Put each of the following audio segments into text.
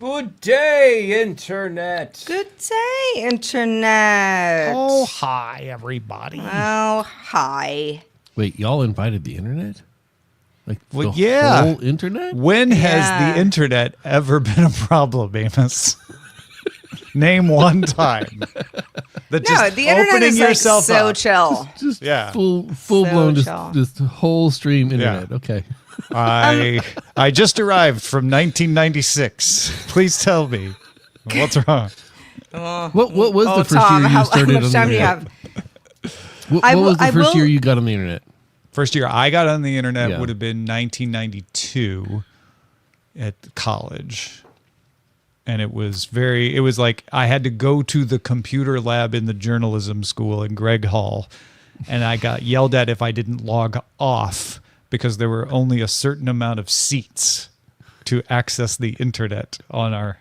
Good day, Internet. Good day, Internet. Oh, hi, everybody. Oh, hi. Wait, y'all invited the internet? Like Well, the yeah. whole internet? When has Yeah. the internet ever been a problem, Amos? Name one time. That No, the internet opening is like yourself so up. chill. Just Yeah. full blown, chill. just whole stream internet. Okay. I just arrived from 1996. Please tell me what's wrong. What was the first Tom, year you how started much on time the do you internet? have? What I will- was the I first will- year you got on the internet? First year I got on the internet Yeah. would have been 1992 at college. And it was like I had to go to the computer lab in the journalism school in Gregg Hall. And I got yelled at if I didn't log off because there were only a certain amount of seats to access the internet on our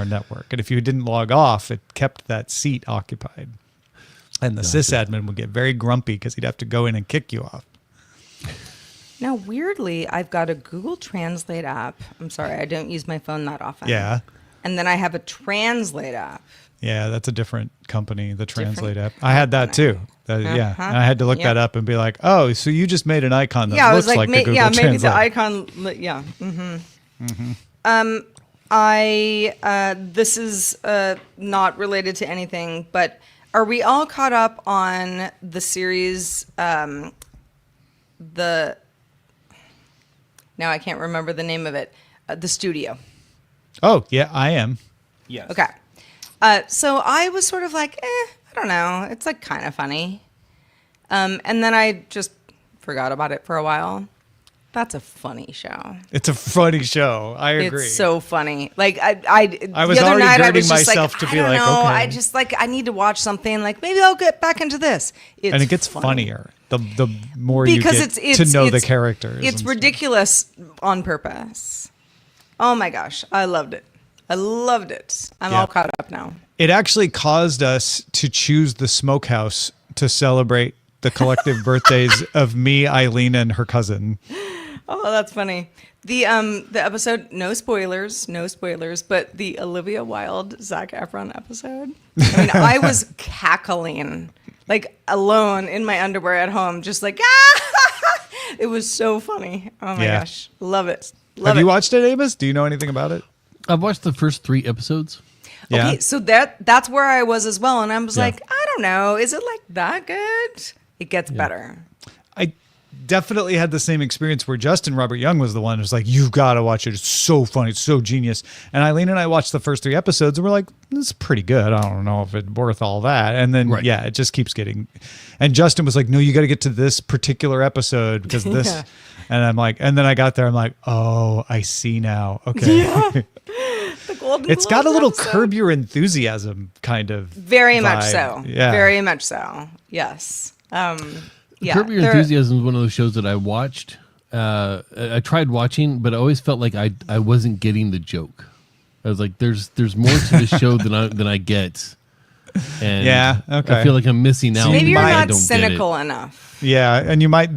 network. And if you didn't log off, it kept that seat occupied. And the sysadmin would get very grumpy because he'd have to go in and kick you off. Now, weirdly, I've got a Google Translate app. I'm sorry, I don't use my phone that often. Yeah. And then I have a Translate app. Yeah, that's a different company, the Translate Different app. I had that too. Yeah. Uh-huh. And I had to look Yep. that up and be like, oh, so you just made an icon that Yeah, I looks was like, a Google Translate. maybe the icon. Yeah. This is not related to anything, but are we all caught up on the series? Now I can't remember the name of it. The Studio. Oh, yeah, I am. Yes. Okay. So I was sort of like, I don't know. It's like kind of funny. And then I just forgot about it for a while. That's a funny show. It's a funny show. I agree. It's so funny. Like I was the other already night I girding was just myself like, to I be don't like, know. okay. I just like I need to watch something. Like maybe I'll get back into this. It's And it gets funny. funnier the more Because you get to know the characters. It's and stuff. ridiculous on purpose. Oh my gosh, I loved it. I'm Yeah. all caught up now. It actually caused us to choose the smokehouse to celebrate the collective birthdays of me, Eileen, and her cousin. Oh, that's funny. The episode, no spoilers, but the Olivia Wilde Zac Efron episode. I mean, I was cackling like alone in my underwear at home, just like it was so funny. Oh my Yeah. gosh, love it. Have you watched it, Amos? Do you know anything about it? I've watched the first 3 episodes. Yeah. Okay, so that's where I was as well, and I was Yeah. like, I don't know, is it like that good? It gets better. I definitely had the same experience where Justin Robert Young was the one who was like, you've got to watch it. It's so funny. It's so genius. And Eileen and I watched the first 3 episodes and we're like, this is pretty good. I don't know if it's worth all that. And then, Right. yeah, it just keeps getting. And Justin was like, no, you got to get to this particular episode because this. Yeah. And I'm like, and then I got there. I'm like, oh, I see now. Okay. The Golden It's got a Globes little episode. Curb Your Enthusiasm kind of Very much vibe. so. Yeah. Very much so. Yes. Yeah. Curb Your there- Enthusiasm is one of those shows that I watched. I tried watching, but I always felt like I wasn't getting the joke. I was like, there's more to the show than I get. And Yeah, okay. I feel like I'm missing out. Maybe you're because I not don't cynical enough. Yeah, and you might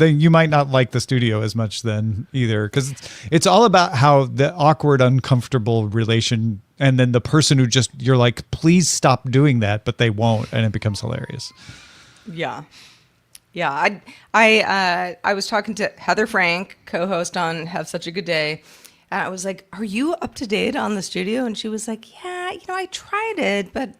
not like the studio as much then either, because it's all about how the awkward, uncomfortable relation, and then the person who just you're like, please stop doing that, but they won't, and it becomes hilarious. Yeah. Yeah. I was talking to Heather Frank, co-host on Have Such a Good Day. And I was like, are you up to date on the studio? And she was like, yeah, I tried it, but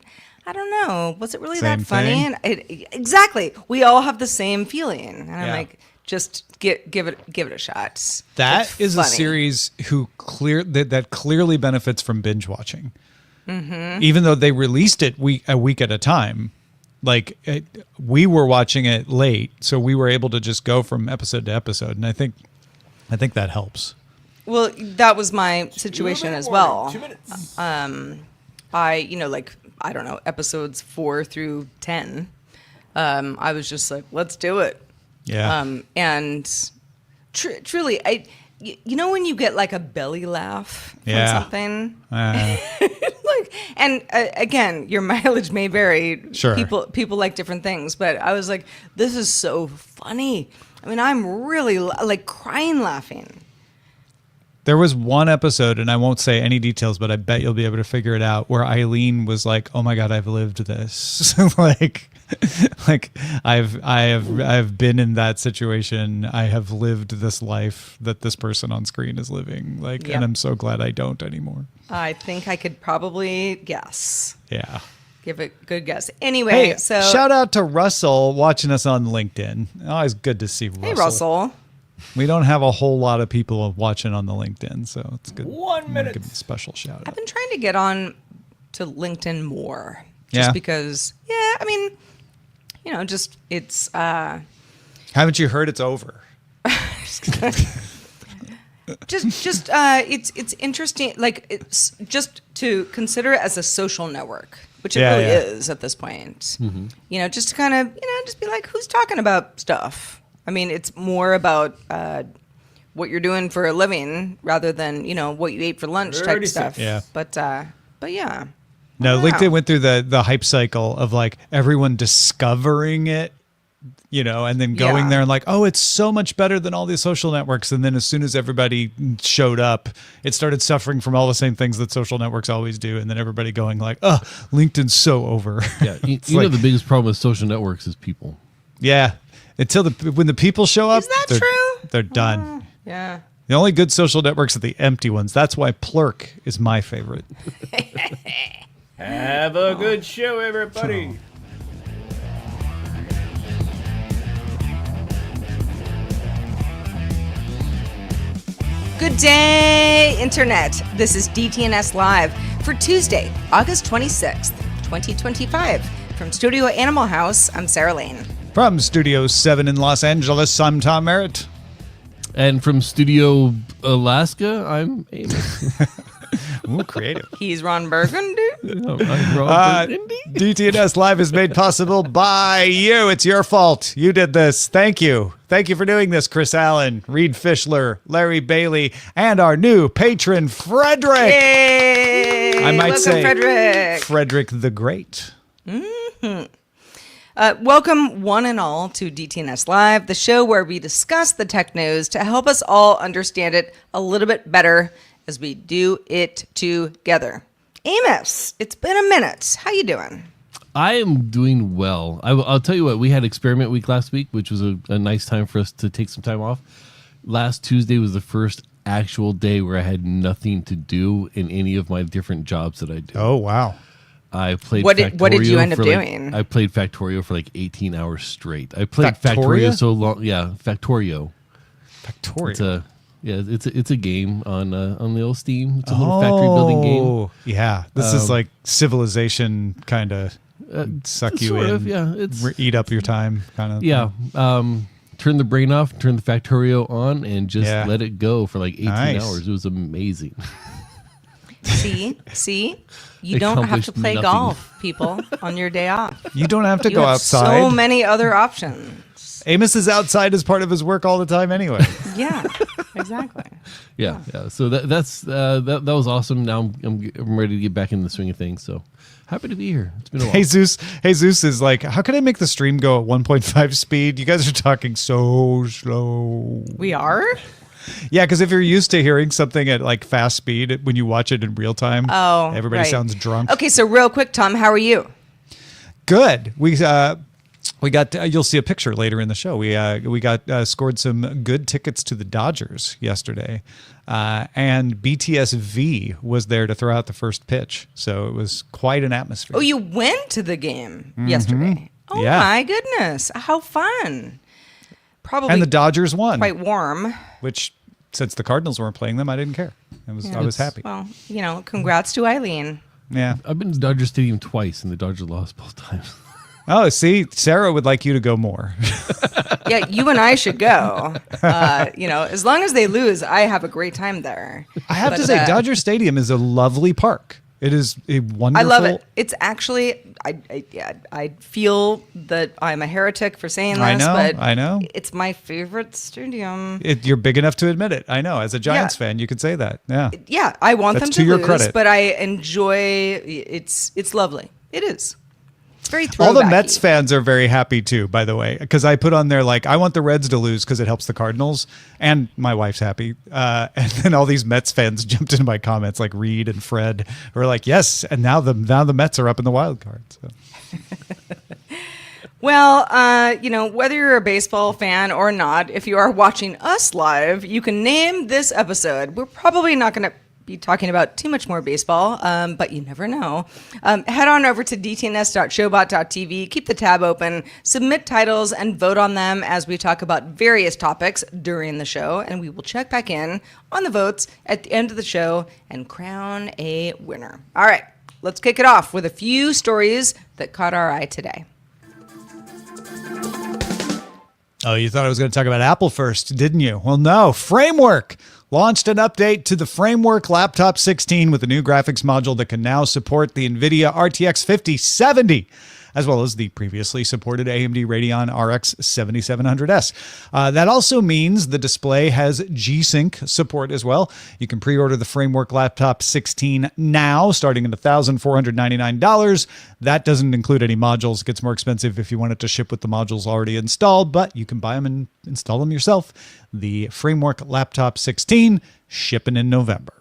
I don't know. Was it really Same that funny? thing? And exactly. We all have the same feeling. And I'm Yeah. like, just give it a shot. That It's is funny. a series that clearly benefits from binge watching, even though they released it a week at a time. Like we were watching it late, so we were able to just go from episode to episode, and I think that helps. Well, that was my situation as well. 2 minutes. I don't know, episodes 4 through 10. I was just like, let's do it. Yeah. And truly, when you get like a belly laugh from Yeah. something, again, your mileage may vary. Sure. People like different things, but I was like, this is so funny. I mean, I'm really like crying laughing. There was one episode, and I won't say any details, but I bet you'll be able to figure it out, where Eileen was like, "Oh my God, I've lived this." like I've been in that situation. I have lived this life that this person on screen is living. Like, Yep. and I'm so glad I don't anymore. I think I could probably guess. Yeah. Give a good guess. Anyway, Hey, so shout out to Russell watching us on LinkedIn. Always good to see Russell. hey, Russell. We don't have a whole lot of people watching on the LinkedIn, so it's good. 1 minute. Give him a special shout I've out. been trying to get on to LinkedIn more, just Yeah? because. Yeah, I mean, just it's. Haven't you heard it's over? It's interesting. Like, it's just to consider it as a social network, which it Yeah, really yeah. is at this point. Just to kind of just be like, who's talking about stuff. I mean, it's more about what you're doing for a living rather than what you ate for lunch type 36. stuff. Yeah. But yeah. No, Wow. LinkedIn went through the hype cycle of like everyone discovering it, and then going Yeah. there and like, oh, it's so much better than all these social networks. And then as soon as everybody showed up, it started suffering from all the same things that social networks always do. And then everybody going like, oh, LinkedIn's so over. Yeah, you It's know like- the biggest problem with social networks is people. Yeah. Until when the people show up, Is that they're, true? they're done. Yeah. The only good social networks are the empty ones. That's why Plurk is my favorite. Have a good show, everybody. Good day, Internet. This is DTNS Live for Tuesday, August 26th, 2025. From Studio Animal House, I'm Sarah Lane. From Studio 7 in Los Angeles, I'm Tom Merritt. And from Studio Alaska, I'm Amos. Ooh, creative. He's Ron Burgundy. I'm Robert Indy. DTNS Live is made possible by you. It's your fault. You did this. Thank you. Thank you for doing this, Chris Allen, Reed Fischler, Larry Bailey, and our new patron, Frederick. Yay! I might Welcome, say Frederick. Frederick the Great. Welcome, one and all, to DTNS Live, the show where we discuss the tech news to help us all understand it a little bit better as we do it together. Amos, it's been a minute. How you doing? I am doing well. I'll tell you what, we had experiment week last week, which was a nice time for us to take some time off. Last Tuesday was the first actual day where I had nothing to do in any of my different jobs that I do. Oh, wow. I played What did you Factorio end up for doing? I played Factorio for like 18 hours straight. I played Factorio? Factorio so long. Yeah, Factorio. Victoria. It's a game on the old Steam. It's a little factory building game. Oh, yeah. This is like Civilization kind of suck you sort in. of, yeah, it's- eat up your time kind of. Yeah. Turn the brain off, turn the Factorio on, and just Yeah. let it go for like 18 Nice. hours. It was amazing. See, you don't have to Accomplished play nothing. golf, people, on your day off. You don't have to You go have outside. so many other options. Amos is outside as part of his work all the time anyway. Yeah, exactly. Yeah. So that was awesome. Now I'm ready to get back in the swing of things. So happy to be here. It's been a while. Jesus is like, how can I make the stream go at 1.5 speed? You guys are talking so slow. We are? Yeah, because if you're used to hearing something at like fast speed when you watch it in real time, everybody right. sounds drunk. Okay, so real quick, Tom, how are you? Good. We got. You'll see a picture later in the show. We got scored some good tickets to the Dodgers yesterday, and BTSV was there to throw out the first pitch. So it was quite an atmosphere. Oh, you went to the game yesterday. Oh, Yeah. my goodness. How fun. Probably And the Dodgers won, quite warm. which since the Cardinals weren't playing them, I didn't care. I was happy. Well, congrats to Eileen. Yeah. I've been to Dodger Stadium twice, and the Dodgers lost both times. Oh, see, Sarah would like you to go more. Yeah, you and I should go. As long as they lose, I have a great time there. I have But, to say, Dodger Stadium is a lovely park. It is a wonderful. I love it. It's actually, I feel that I'm a heretic for saying this, I know. but it's my favorite stadium. You're big enough to admit it. I know. As a Giants Yeah. fan, you could say that. Yeah. Yeah, I want That's them to to your lose, credit. but I enjoy. It's lovely. It is. It's very All the throwbacky. Mets fans are very happy too, by the way, because I put on there like, I want the Reds to lose because it helps the Cardinals, and my wife's happy. And then all these Mets fans jumped into my comments, like Reed and Fred, who were like, yes, and now the Mets are up in the wild card. So. Well, whether you're a baseball fan or not, if you are watching us live, you can name this episode. We're probably not going to be talking about too much more baseball, but you never know. Head on over to dtns.showbot.tv, keep the tab open, submit titles, and vote on them as we talk about various topics during the show, and we will check back in on the votes at the end of the show and crown a winner. All right, let's kick it off with a few stories that caught our eye today. Oh, you thought I was going to talk about Apple first, didn't you? Well, no. Framework launched an update to the Framework Laptop 16 with a new graphics module that can now support the NVIDIA RTX 5070, as well as the previously supported AMD Radeon RX 7700S. That also means the display has G-Sync support as well. You can pre-order the Framework Laptop 16 now, starting at $1,499. That doesn't include any modules. It gets more expensive if you want it to ship with the modules already installed, but you can buy them and install them yourself. The Framework Laptop 16 shipping in November.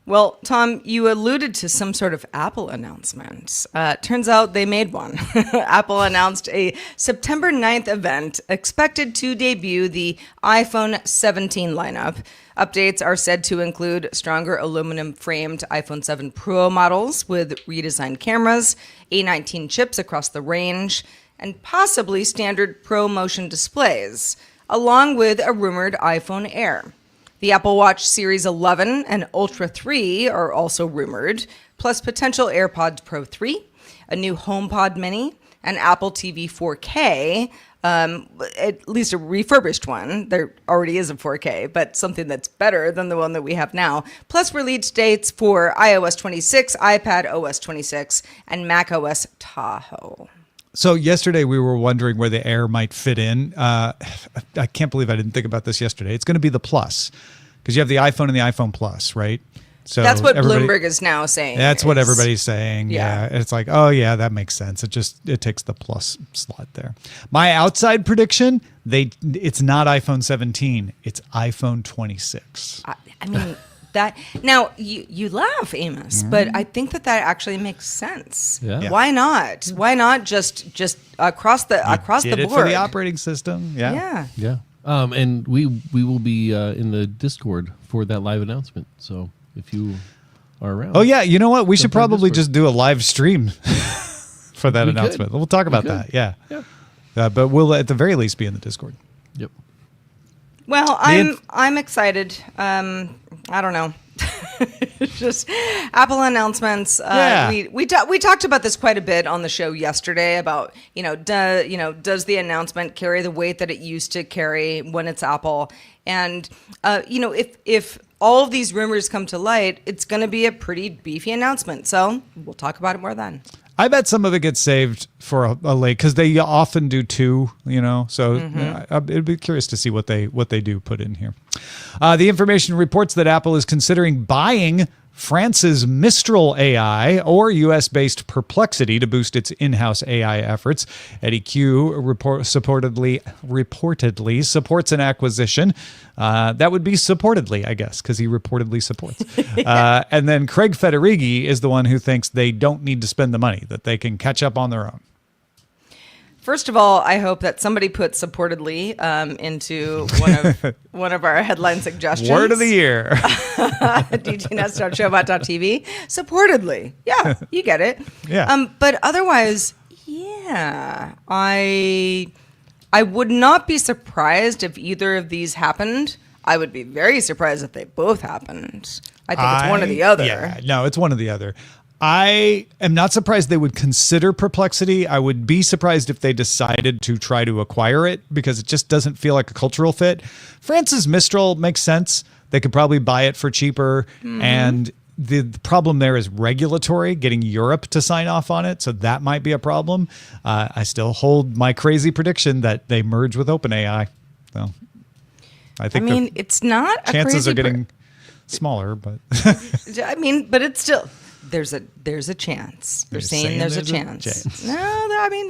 Well, Tom, you alluded to some sort of Apple announcement. Turns out they made one. Apple announced a September 9th event expected to debut the iPhone 17 lineup. Updates are said to include stronger aluminum-framed iPhone 7 Pro models with redesigned cameras, A19 chips across the range, and possibly standard Pro Motion displays, along with a rumored iPhone Air. The Apple Watch Series 11 and Ultra 3 are also rumored, plus potential AirPods Pro 3, a new HomePod Mini, an Apple TV 4K, at least a refurbished one. There already is a 4K, but something that's better than the one that we have now, plus release dates for iOS 26, iPad OS 26, and macOS Tahoe. So yesterday we were wondering where the Air might fit in. I can't believe I didn't think about this yesterday. It's going to be the Plus, because you have the iPhone and the iPhone Plus, right? So That's what Bloomberg is now saying. That's what everybody's saying. Yeah. Yeah. It's like, oh yeah, that makes sense. It takes the Plus slot there. My outside prediction, it's not iPhone 17. It's iPhone 26. I mean, that now you laugh, Amos, but I think that actually makes sense. Yeah. Why not? Why not just across the Did it board for the operating system? Yeah. Yeah. And we will be in the Discord for that live announcement. So if you are around. Oh yeah. You know what? We should Jump on probably Discord. just do a live stream for that We announcement. could. We'll talk about that. Yeah. But we'll at the very least be in the Discord. Yep. Well, I'm excited. I don't know. It's just Apple announcements. Yeah. We talked about this quite a bit on the show yesterday about does the announcement carry the weight that it used to carry when it's Apple, and if all of these rumors come to light, it's going to be a pretty beefy announcement. So we'll talk about it more then. I bet some of it gets saved for a late, because they often do two, So it'd be curious to see what they do put in here. The information reports that Apple is considering buying France's Mistral AI or US-based Perplexity to boost its in-house AI efforts. Eddie Q reportedly supports an acquisition. That would be supportedly, I guess, because he reportedly supports. And then Craig Federighi is the one who thinks they don't need to spend the money, that they can catch up on their own. First of all, I hope that somebody put supportedly into one of our headline suggestions. Word of the year. DTNS.showbot.tv. Supportedly. Yeah, you get it. Yeah. But otherwise, yeah, I would not be surprised if either of these happened. I would be very surprised if they both happened. I think it's one or the other. Yeah, no, it's one or the other. I am not surprised they would consider Perplexity. I would be surprised if they decided to try to acquire it, because it just doesn't feel like a cultural fit. France's Mistral makes sense. They could probably buy it for cheaper. And the problem there is regulatory, getting Europe to sign off on it. So that might be a problem. I still hold my crazy prediction that they merge with OpenAI. So I think it's not a chances crazy are getting smaller, but but it's still, there's a chance. They're You're saying there's a chance. No, I mean,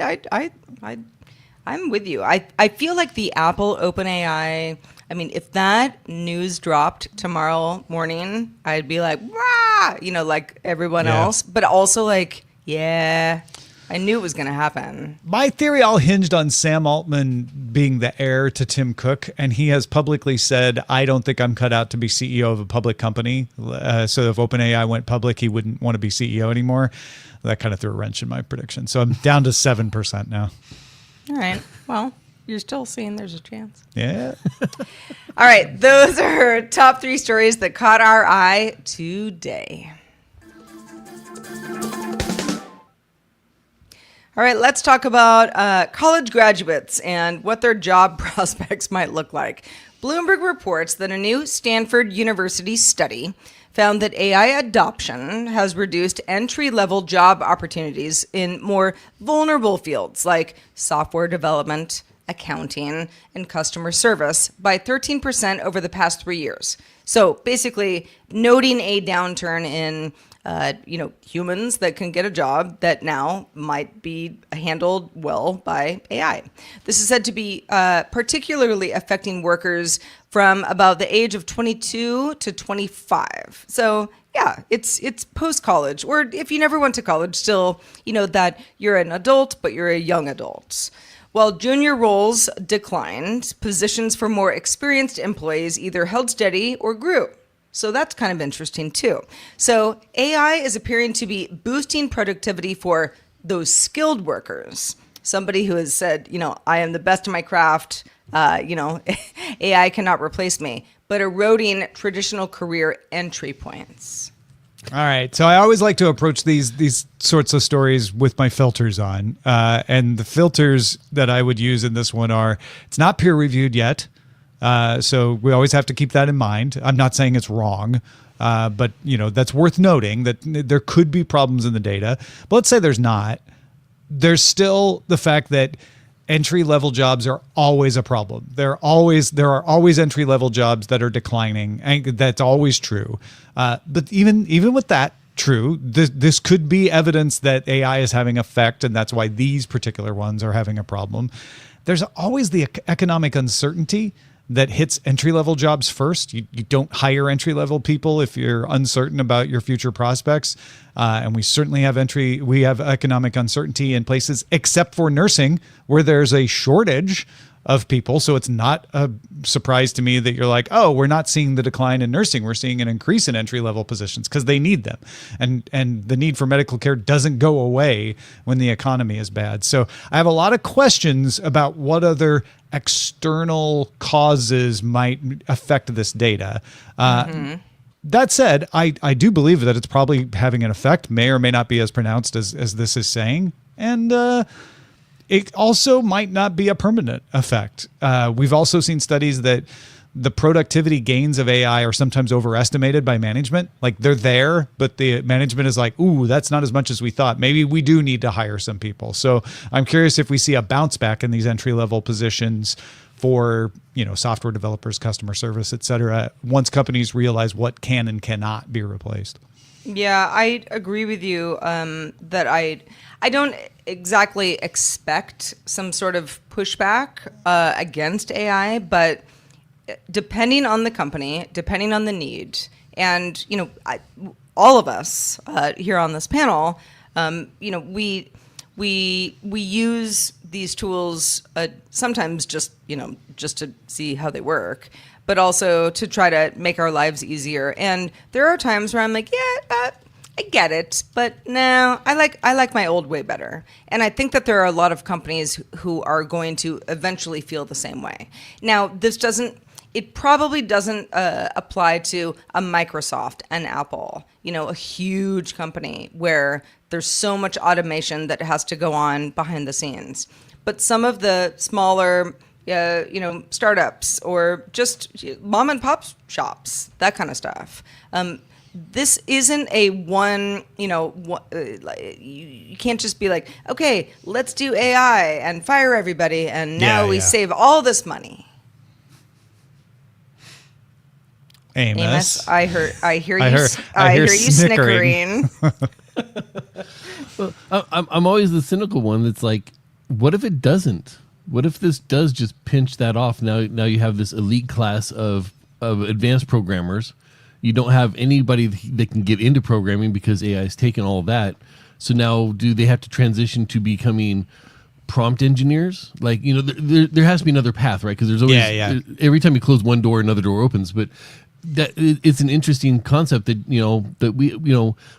I'm with you. I feel like the Apple OpenAI. I mean, if that news dropped tomorrow morning, I'd be like, "Wah!" Like everyone else. But also like, yeah, I knew it was going to happen. My theory all hinged on Sam Altman being the heir to Tim Cook, and he has publicly said, I don't think I'm cut out to be CEO of a public company. So if OpenAI went public, he wouldn't want to be CEO anymore. That kind of threw a wrench in my prediction. So I'm down to 7% now. All right. Well, you're still seeing there's a chance. Yeah. All right. Those are top 3 stories that caught our eye today. All right, let's talk about college graduates and what their job prospects might look like. Bloomberg reports that a new Stanford University study found that AI adoption has reduced entry-level job opportunities in more vulnerable fields like software development, accounting, and customer service by 13% over the past 3 years. So basically, noting a downturn in humans that can get a job that now might be handled well by AI. This is said to be particularly affecting workers from about the age of 22 to 25. So yeah, it's post-college, or if you never went to college, still, that you're an adult, but you're a young adult. While junior roles declined, positions for more experienced employees either held steady or grew. So that's kind of interesting too. So AI is appearing to be boosting productivity for those skilled workers. Somebody who has said, I am the best in my craft, AI cannot replace me, but eroding traditional career entry points. All right. So I always like to approach these sorts of stories with my filters on. And the filters that I would use in this one are, it's not peer reviewed yet. So we always have to keep that in mind. I'm not saying it's wrong, but that's worth noting that there could be problems in the data. But let's say there's not. There's still the fact that entry-level jobs are always a problem. There are always entry-level jobs that are declining, and that's always true. But even with that true, this could be evidence that AI is having effect, and that's why these particular ones are having a problem. There's always the economic uncertainty that hits entry-level jobs first. You don't hire entry-level people if you're uncertain about your future prospects. And we certainly have economic uncertainty in places except for nursing, where there's a shortage of people. So it's not a surprise to me that you're like, oh, we're not seeing the decline in nursing. We're seeing an increase in entry-level positions because they need them. And the need for medical care doesn't go away when the economy is bad. So I have a lot of questions about what other external causes might affect this data. That said, I do believe that it's probably having an effect, may or may not be as pronounced as this is saying. And it also might not be a permanent effect. We've also seen studies that the productivity gains of AI are sometimes overestimated by management. Like they're there, but the management is like, ooh, that's not as much as we thought. Maybe we do need to hire some people. So I'm curious if we see a bounce back in these entry-level positions for, software developers, customer service, et cetera, once companies realize what can and cannot be replaced. Yeah, I agree with you that I don't exactly expect some sort of pushback against AI, but depending on the company, depending on the need, and all of us here on this panel, we use these tools sometimes just to see how they work, but also to try to make our lives easier. And there are times where I'm like, yeah, I get it, but no, I like my old way better. And I think that there are a lot of companies who are going to eventually feel the same way. Now, it probably doesn't apply to a Microsoft and Apple, a huge company where there's so much automation that has to go on behind the scenes. But some of the smaller startups or just mom and pop shops, that kind of stuff. This isn't a one, you can't just be like, okay, let's do AI and fire everybody and now we save all this money. Amos, I hear you. I hear you snickering. I'm always the cynical one that's like, what if it doesn't? What if this does just pinch that off? Now you have this elite class of advanced programmers. You don't have anybody that can get into programming because AI has taken all of that. So now do they have to transition to becoming prompt engineers? Like, there has to be another path, right? Because there's always every time you close one door, another door opens. But that it's an interesting concept that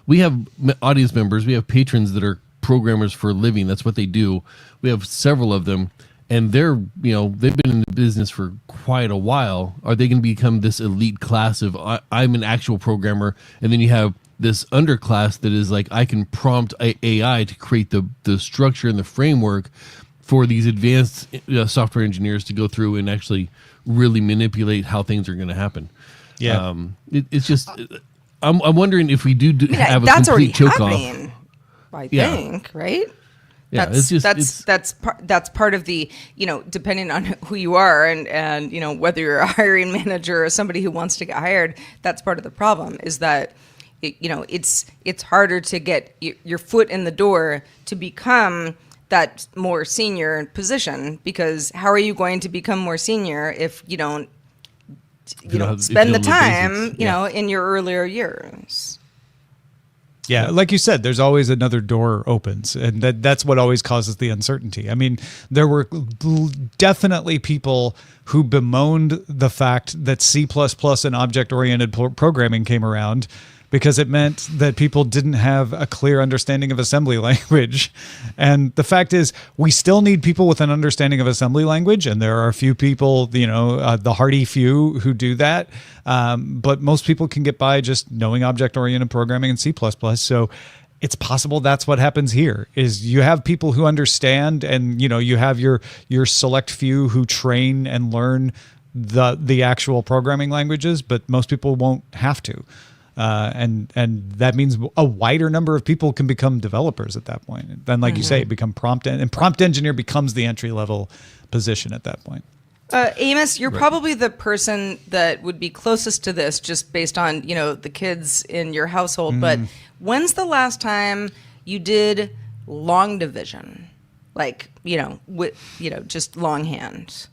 we have audience members, we have patrons that are programmers for a living. That's what they do. We have several of them, and they've been in the business for quite a while. Are they going to become this elite class of I'm an actual programmer, and then you have this underclass that is like, I can prompt AI to create the structure and the framework for these advanced software engineers to go through and actually really manipulate how things are going to happen. Yeah, it's just I'm wondering if we do have a that's already complete choke off. happening, I think, right? Yeah, that's part of the, depending on who you are and whether you're a hiring manager or somebody who wants to get hired, that's part of the problem is that it's harder to get your foot in the door to become that more senior position, because how are you going to become more senior if you don't spend the time in your earlier years? Yeah, like you said, there's always another door opens, and that's what always causes the uncertainty. I mean, there were definitely people who bemoaned the fact that C++ and object-oriented programming came around because it meant that people didn't have a clear understanding of assembly language. And the fact is, we still need people with an understanding of assembly language, and there are a few people, the hardy few who do that. But most people can get by just knowing object-oriented programming and C++. So it's possible that's what happens here, is you have people who understand, and you have your select few who train and learn the actual programming languages, but most people won't have to. And that means a wider number of people can become developers at that point. Then, like you say, become prompt engineer becomes the entry level position at that point. Amos, you're probably the person that would be closest to this, just based on the kids in your household. But when's the last time you did long division, like just longhand,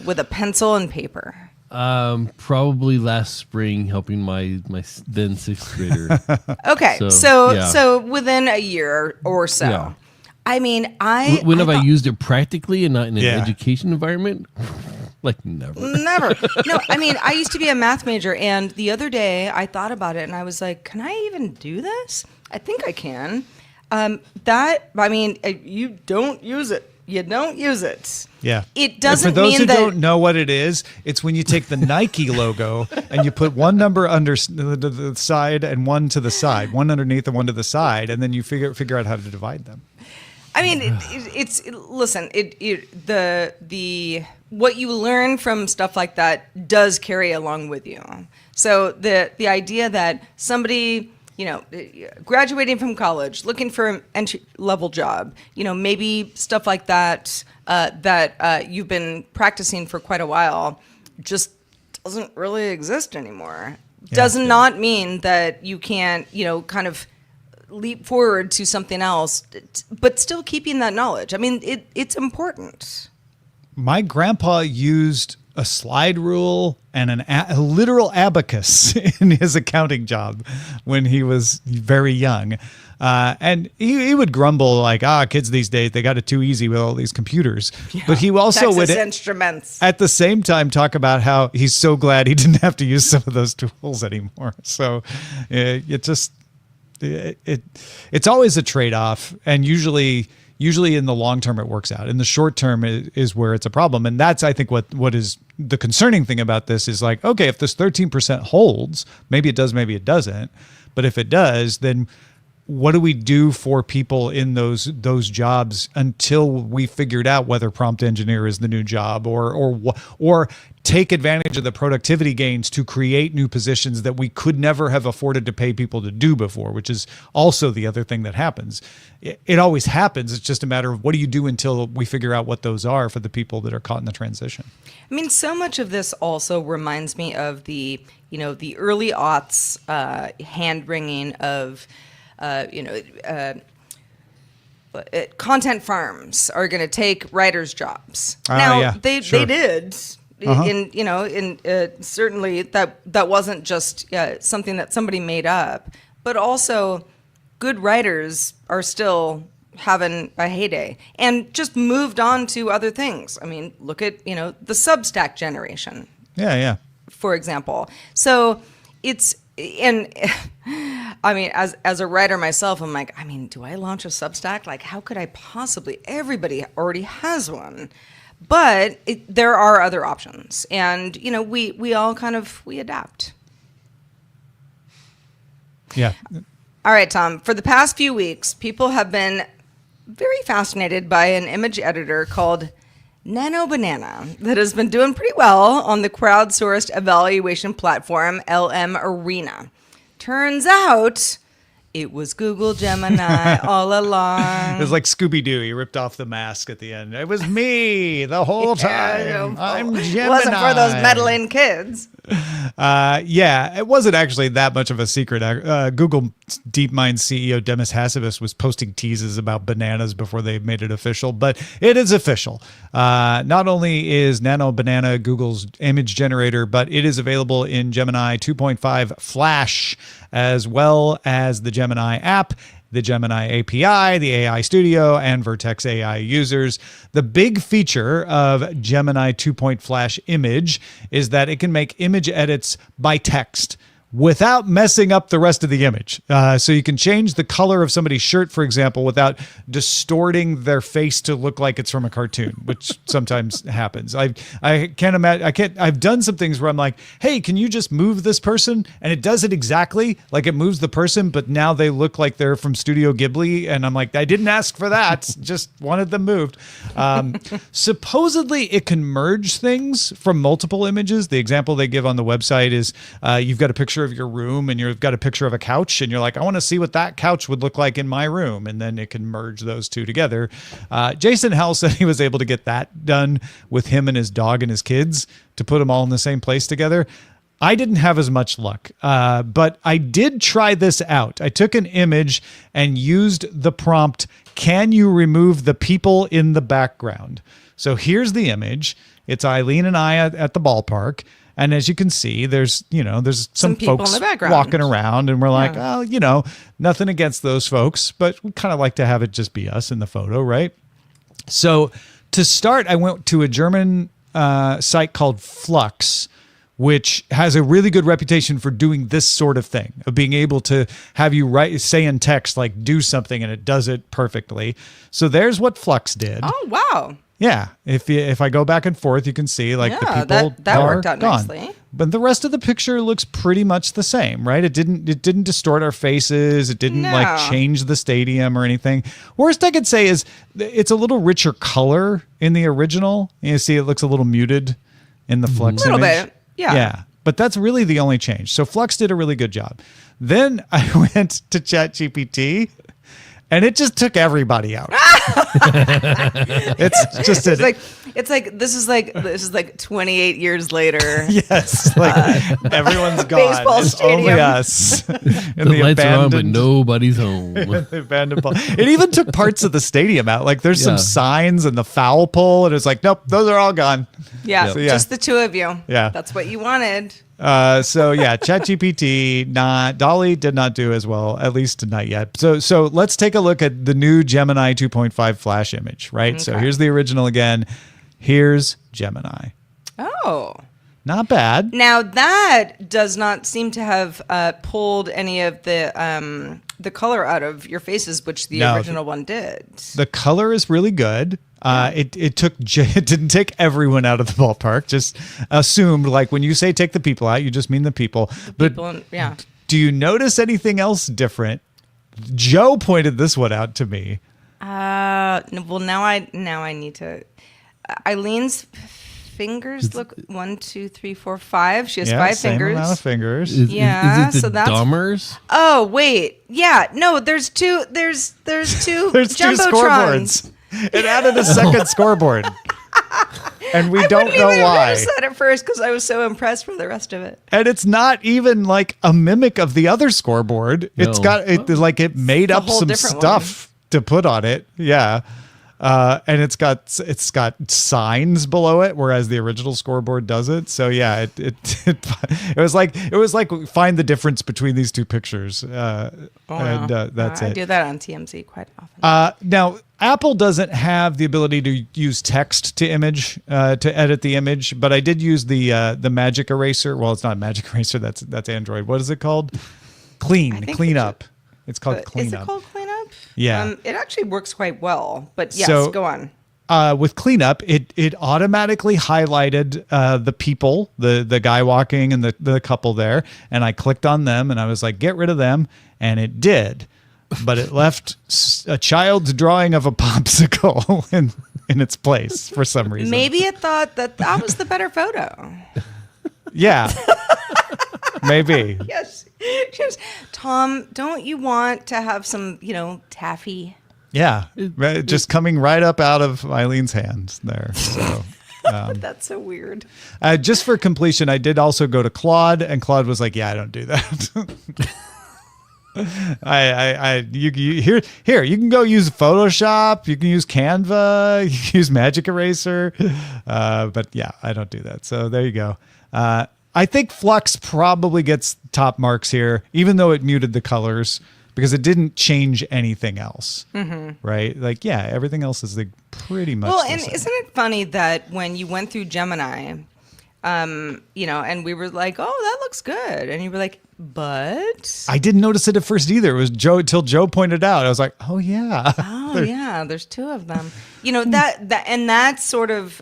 with a pencil and paper? Probably last spring, helping my then sixth grader. Okay, so within a year or so. Yeah. I mean, when have I used it practically and not in an education environment? Like never. Never. No, I mean, I used to be a math major, and the other day I thought about it, and I was like, can I even do this? I think I can. You don't use it. You don't use it. Yeah. It doesn't mean that... For those who that... don't know what it is, it's when you take the Nike logo and you put one number under the side and one to the side, one underneath and one to the side, and then you figure out how to divide them. I mean, what you learn from stuff like that does carry along with you. So the idea that somebody, graduating from college, looking for an entry-level job, maybe stuff like that, that you've been practicing for quite a while, just doesn't really exist anymore. Does not mean that you can't, kind of leap forward to something else, but still keeping that knowledge. I mean, it's important. My grandpa used a slide rule and a literal abacus in his accounting job when he was very young. And he would grumble like, kids these days, they got it too easy with all these computers. Yeah, but he also would instruments at the same time talk about how he's so glad he didn't have to use some of those tools anymore. So it's always a trade-off, and usually in the long term it works out. In the short term is where it's a problem, and that's I think what is the concerning thing about this is like, okay, if this 13% holds, maybe it does, maybe it doesn't, but if it does, then what do we do for people in those jobs until we figured out whether prompt engineer is the new job, or take advantage of the productivity gains to create new positions that we could never have afforded to pay people to do before, which is also the other thing that happens. It always happens. It's just a matter of what do you do until we figure out what those are for the people that are caught in the transition. I mean, so much of this also reminds me of the early aughts hand-wringing of, content farms are going to take writers' jobs. Now, they did. Certainly that wasn't just something that somebody made up, but also good writers are still having a heyday and just moved on to other things. I mean, look at, the Substack generation. Yeah. For example. So and I mean, as a writer myself, I'm like, I mean, do I launch a Substack? Like, how could I possibly? Everybody already has one. But there are other options, and we all we adapt. Yeah. All right, Tom. For the past few weeks, people have been very fascinated by an image editor called Nano Banana that has been doing pretty well on the crowdsourced evaluation platform LM Arena. Turns out it was Google Gemini all along. It was like Scooby-Doo. He ripped off the mask at the end. It was me the whole time. I'm Gemini. It wasn't for those meddling kids. It wasn't actually that much of a secret. Google DeepMind CEO Demis Hassabis was posting teases about bananas before they made it official, but it is official. Not only is Nano Banana Google's image generator, but it is available in Gemini 2.5 Flash, as well as the Gemini app, the Gemini API, the AI Studio, and Vertex AI users. The big feature of Gemini 2.0 Flash Image is that it can make image edits by text without messing up the rest of the image. So you can change the color of somebody's shirt, for example, without distorting their face to look like it's from a cartoon, which sometimes happens. I can't imagine. I've done some things where I'm like, hey, can you just move this person? And it does it exactly like it moves the person, but now they look like they're from Studio Ghibli. And I'm like, I didn't ask for that. Just wanted them moved. Supposedly it can merge things from multiple images. The example they give on the website is you've got a picture of your room and you've got a picture of a couch and you're like, I want to see what that couch would look like in my room. And then it can merge those two together. Jason Howell said he was able to get that done with him and his dog and his kids to put them all in the same place together. I didn't have as much luck, but I did try this out. I took an image and used the prompt, can you remove the people in the background? So here's the image. It's Eileen and I at the ballpark. And as you can see, there's some folks in the background walking around, and we're like, oh, nothing against those folks, but we kind of like to have it just be us in the photo, right? So to start, I went to a German site called Flux, which has a really good reputation for doing this sort of thing, of being able to have you say in text, like, do something, and it does it perfectly. So there's what Flux did. Oh, wow. Yeah, if I go back and forth, you can see like the people that are worked out gone. nicely. But the rest of the picture looks pretty much the same, right? It didn't distort our faces. It didn't like change the stadium or anything. Worst I could say is it's a little richer color in the original. You see, it looks a little muted in the Flux image. A little bit, yeah. Yeah, but that's really the only change. So Flux did a really good job. Then I went to ChatGPT. And it just took everybody out. It's like this is like 28 years later. Yes, like everyone's gone. Baseball it's stadium. only us. The lights are on, but nobody's home. The abandoned ball. It even took parts of the stadium out. Like there's some signs and the foul pole, and it's like, nope, those are all gone. Yeah, so, just the two of you. Yeah, that's what you wanted. ChatGPT, Dolly did not do as well, at least not yet. So let's take a look at the new Gemini 2.5 Flash image, right? Okay. So here's the original again. Here's Gemini. Oh. Not bad. Now that does not seem to have pulled any of the color out of your faces, which the original one did. The color is really good. It didn't take everyone out of the ballpark. Just assumed, like when you say take the people out, you just mean the people. Do you notice anything else different Joe pointed this one out to me. Well, now I need to. Eileen's fingers look 1, 2, 3, 4, 5. She has 5 same fingers. amount of fingers. Is it the so that's Dahmers? Oh wait, yeah, no, there's two. There's two. There's 2 jumbotrons. scoreboards. It added a second scoreboard. And we don't know I why. noticed that at first because I was so impressed with the rest of it. And it's not even like a mimic of the other scoreboard. No. It's got it made up whole some different stuff to put on it. Yeah. And it's got signs below it, whereas the original scoreboard doesn't. So yeah, it was like find the difference between these 2 pictures. That's I it. do that on TMZ quite often. Now, Apple doesn't have the ability to use text to image to edit the image, but I did use the Magic Eraser. Well, it's not Magic Eraser. That's Android. What is it called? Clean up. It's called Clean Is Up. it called Clean Up? Yeah. It actually works quite well. But yes, So- go on. With cleanup, it automatically highlighted the people, the guy walking and the couple there, and I clicked on them and I was like, get rid of them, and it did, but it left a child's drawing of a popsicle in its place for some reason. Maybe it thought that was the better photo. Yeah. Maybe. Yes. Tom, don't you want to have some, taffy? Yeah. Just coming right up out of Eileen's hands there. So. That's so weird. Just for completion, I did also go to Claude, and Claude was like, "Yeah, I don't do that." You can go use Photoshop, you can use Canva, you can use Magic Eraser, but yeah, I don't do that. So there you go. I think Flux probably gets top marks here, even though it muted the colors, because it didn't change anything else, right? Like, yeah, everything else is like pretty much. Well, the and same. isn't it funny that when you went through Gemini, and we were like, "Oh, that looks good," and you were like, "But." I didn't notice it at first either. It was Joe till Joe pointed out. I was like, "Oh yeah." Oh yeah, there's 2 of them. That sort of.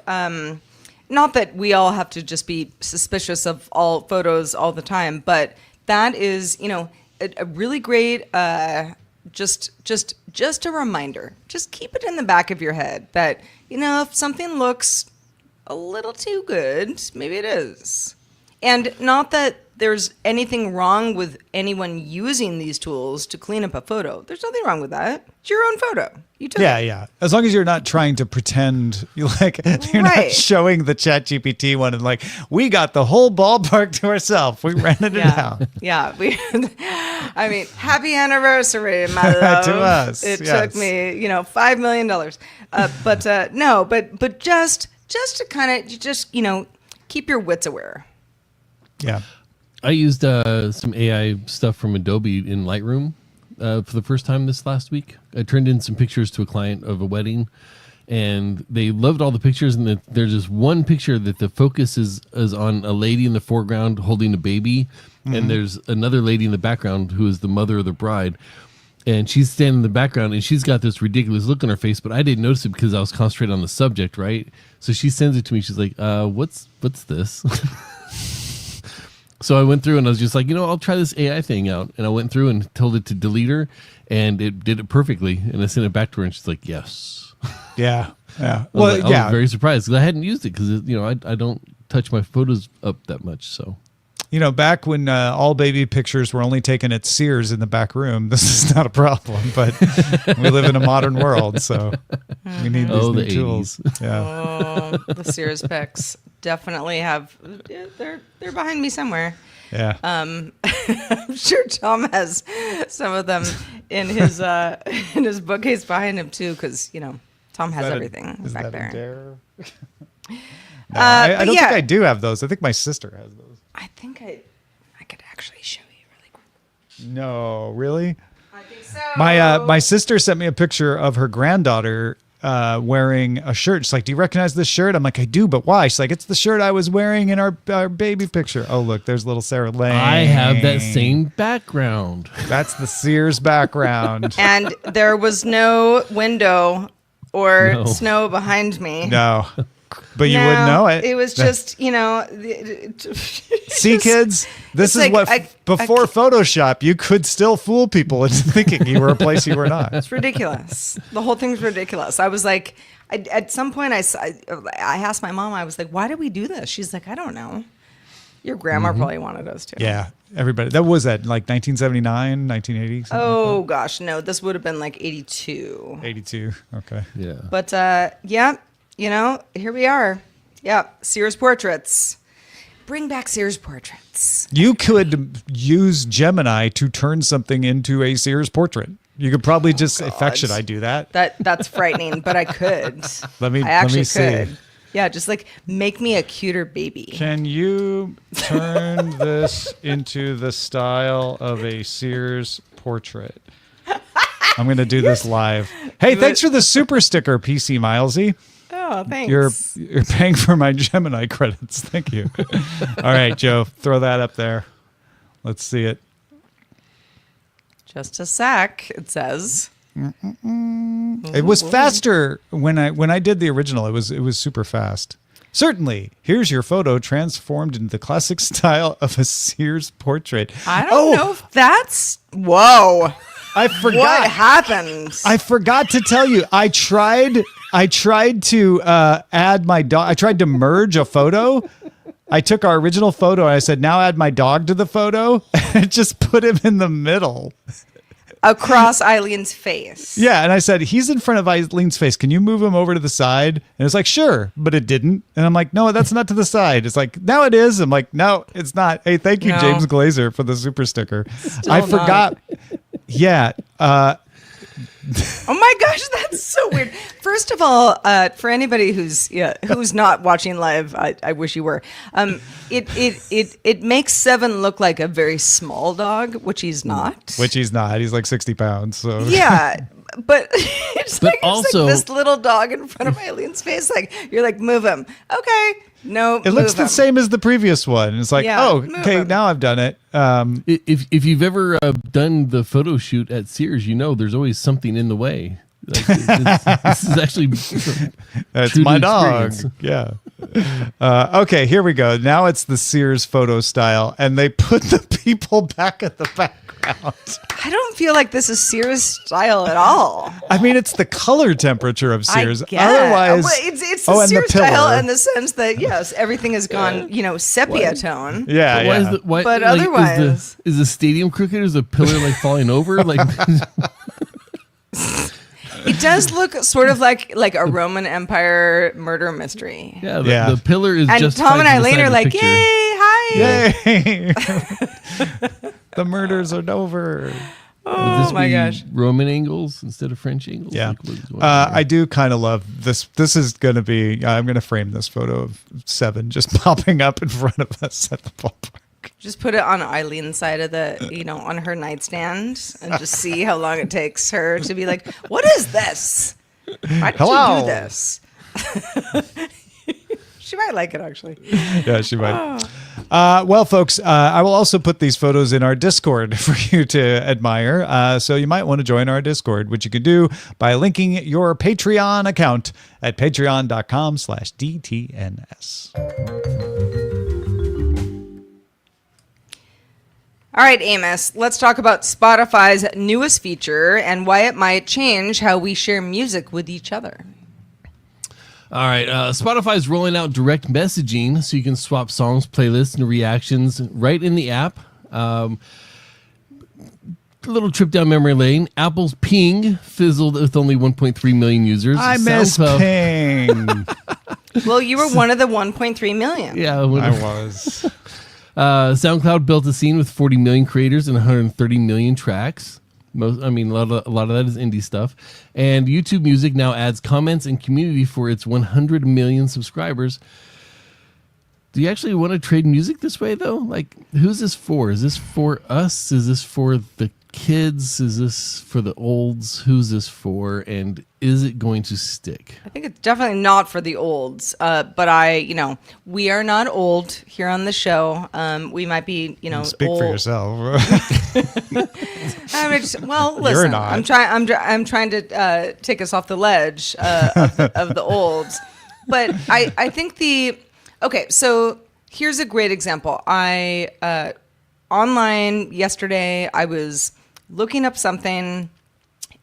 Not that we all have to just be suspicious of all photos all the time, but that is, a really great, just a reminder. Just keep it in the back of your head that, if something looks a little too good, maybe it is. And not that there's anything wrong with anyone using these tools to clean up a photo. There's nothing wrong with that. It's your own photo. You took it. Yeah. As long as you're not trying to pretend you're not Right. showing the ChatGPT one and like, we got the whole ballpark to ourselves. We rented it out. Yeah. Happy anniversary, my love. To us, It yes. took me, $5 million. But just to kind of keep your wits aware. Yeah. I used some AI stuff from Adobe in Lightroom for the first time this last week. I turned in some pictures to a client of a wedding, and they loved all the pictures. And there's this one picture that the focus is on a lady in the foreground holding a baby, and there's another lady in the background who is the mother of the bride. And she's standing in the background, and she's got this ridiculous look on her face, but I didn't notice it because I was concentrating on the subject, right? So she sends it to me. She's like, what's this? So I went through and I was just like, I'll try this AI thing out. And I went through and told it to delete her, and it did it perfectly. And I sent it back to her, and she's like, yes. Yeah. Yeah. I was very surprised because I hadn't used it because, I don't touch my photos up that much. So, back when all baby pictures were only taken at Sears in the back room, this is not a problem, but we live in a modern world, so we need these new the tools. 80s. Yeah. Oh, the Sears pics definitely have. They're behind me somewhere. Yeah. I'm sure Tom has some of them in his bookcase behind him too, because Tom has everything Is back that there. a dare? No, I don't think I do have those. I think my sister has those. I think I could actually show you really quick. No, really? I think so. My sister sent me a picture of her granddaughter wearing a shirt. She's like, "Do you recognize this shirt?" I'm like, "I do, but why?" She's like, "It's the shirt I was wearing in our baby picture." Oh, look, there's little Sarah Lane. I have that same background. That's the Sears background. And there was no window or No. snow behind me. No. But you wouldn't know it. It was just, See, kids, this is what before Photoshop, you could still fool people into thinking you were a place you were not. It's ridiculous. The whole thing's ridiculous. I was like, at some point, I asked my mom, I was like, why did we do this? She's like, I don't know. Your grandma probably wanted us to. Yeah, everybody. That was at like 1979, 1980. Oh, gosh. No, this would have been like 82. 82. Okay. Yeah. But here we are. Yeah, Sears Portraits. Bring back Sears Portraits. You could use Gemini to turn something into a Sears portrait. You could probably just, in fact, should I do that? That's frightening, but I could. I actually see. could. Yeah, just like make me a cuter baby. Can you turn this into the style of a Sears portrait? I'm going to do this live. Hey, thanks for the super sticker, PC Milesy. Oh, thanks. You're paying for my Gemini credits. Thank you. All right, Joe, throw that up there. Let's see it. Just a sec, it says. It was faster when I did the original. It was super fast. Certainly, here's your photo transformed into the classic style of a Sears portrait. I don't know if that's... Whoa. I forgot. What happened? I forgot to tell you. I tried to add my dog. I tried to merge a photo. I took our original photo and I said, now add my dog to the photo. And just put him in the middle. Across Eileen's face. Yeah, and I said, he's in front of Eileen's face. Can you move him over to the side? And it's like, sure, but it didn't. And I'm like, no, that's not to the side. It's like, now it is. I'm like, no, it's not. Hey, thank you, No. James Glazer, for the super sticker. Still I not. forgot. Yeah. Oh my gosh, that's so weird. First of all, for anybody who's not watching live, I wish you were. It makes Seven look like a very small dog, which he's not. Which he's not. He's like 60 pounds. So Yeah, but it's But like also- this little dog in front of Eileen's face. Like you're like, move him. Okay, no, it looks move the him. same as the previous one. It's like, Yeah, oh, move okay, him. now I've done it. If you've ever done the photo shoot at Sears, there's always something in the way. Like, this is actually That's true to my dog. experience. Yeah. Okay, here we go. Now it's the Sears photo style, and they put the people back at the background. I don't feel like this is Sears style at all. I mean, it's the color temperature of Sears. I guess. Otherwise, Well, it's the and Sears pillar. style in the sense that yes, everything has gone sepia tone. Yeah, But why yeah. But But otherwise- is the stadium crooked? Is the pillar like falling over? Like It does look sort of like a Roman Empire murder mystery. yeah, Yeah. the pillar is And just Tom and to the Eileen side are of the like, picture. yay, hi. Yay! The murders are over. Would Oh this my be gosh. Roman angles instead of French angles? Yeah. Like, what is going on I here? do kind of love this. This is going to be, I'm going to frame this photo of Seven just popping up in front of us at the ballpark. Just put it on Eileen's side of the, on her nightstand and just see how long it takes her to be like, what is this? Why did you Hello. do this? She might like it, actually. Yeah, she might. Well, folks, I will also put these photos in our Discord for you to admire. So you might want to join our Discord, which you can do by linking your Patreon account at patreon.com/DTNS. All right, Amos, let's talk about Spotify's newest feature and why it might change how we share music with each other. All right, Spotify's rolling out direct messaging so you can swap songs, playlists, and reactions right in the app. A little trip down memory lane. Apple's Ping fizzled with only 1.3 million users. I miss SoundCloud- Ping. Well, you were one of the 1.3 million. Yeah, I was. SoundCloud built a scene with 40 million creators and 130 million tracks. A lot of that is indie stuff. And YouTube Music now adds comments and community for its 100 million subscribers. Do you actually want to trade music this way, though? Like, who's this for? Is this for us? Is this for the kids? Is this for the olds? Who's this for? And is it going to stick? I think it's definitely not for the olds, but we are not old here on the show. We might be, Speak old. for yourself. Listen, not. I'm trying to take us off the ledge of the olds. But I think okay, so here's a great example. Online yesterday, I was looking up something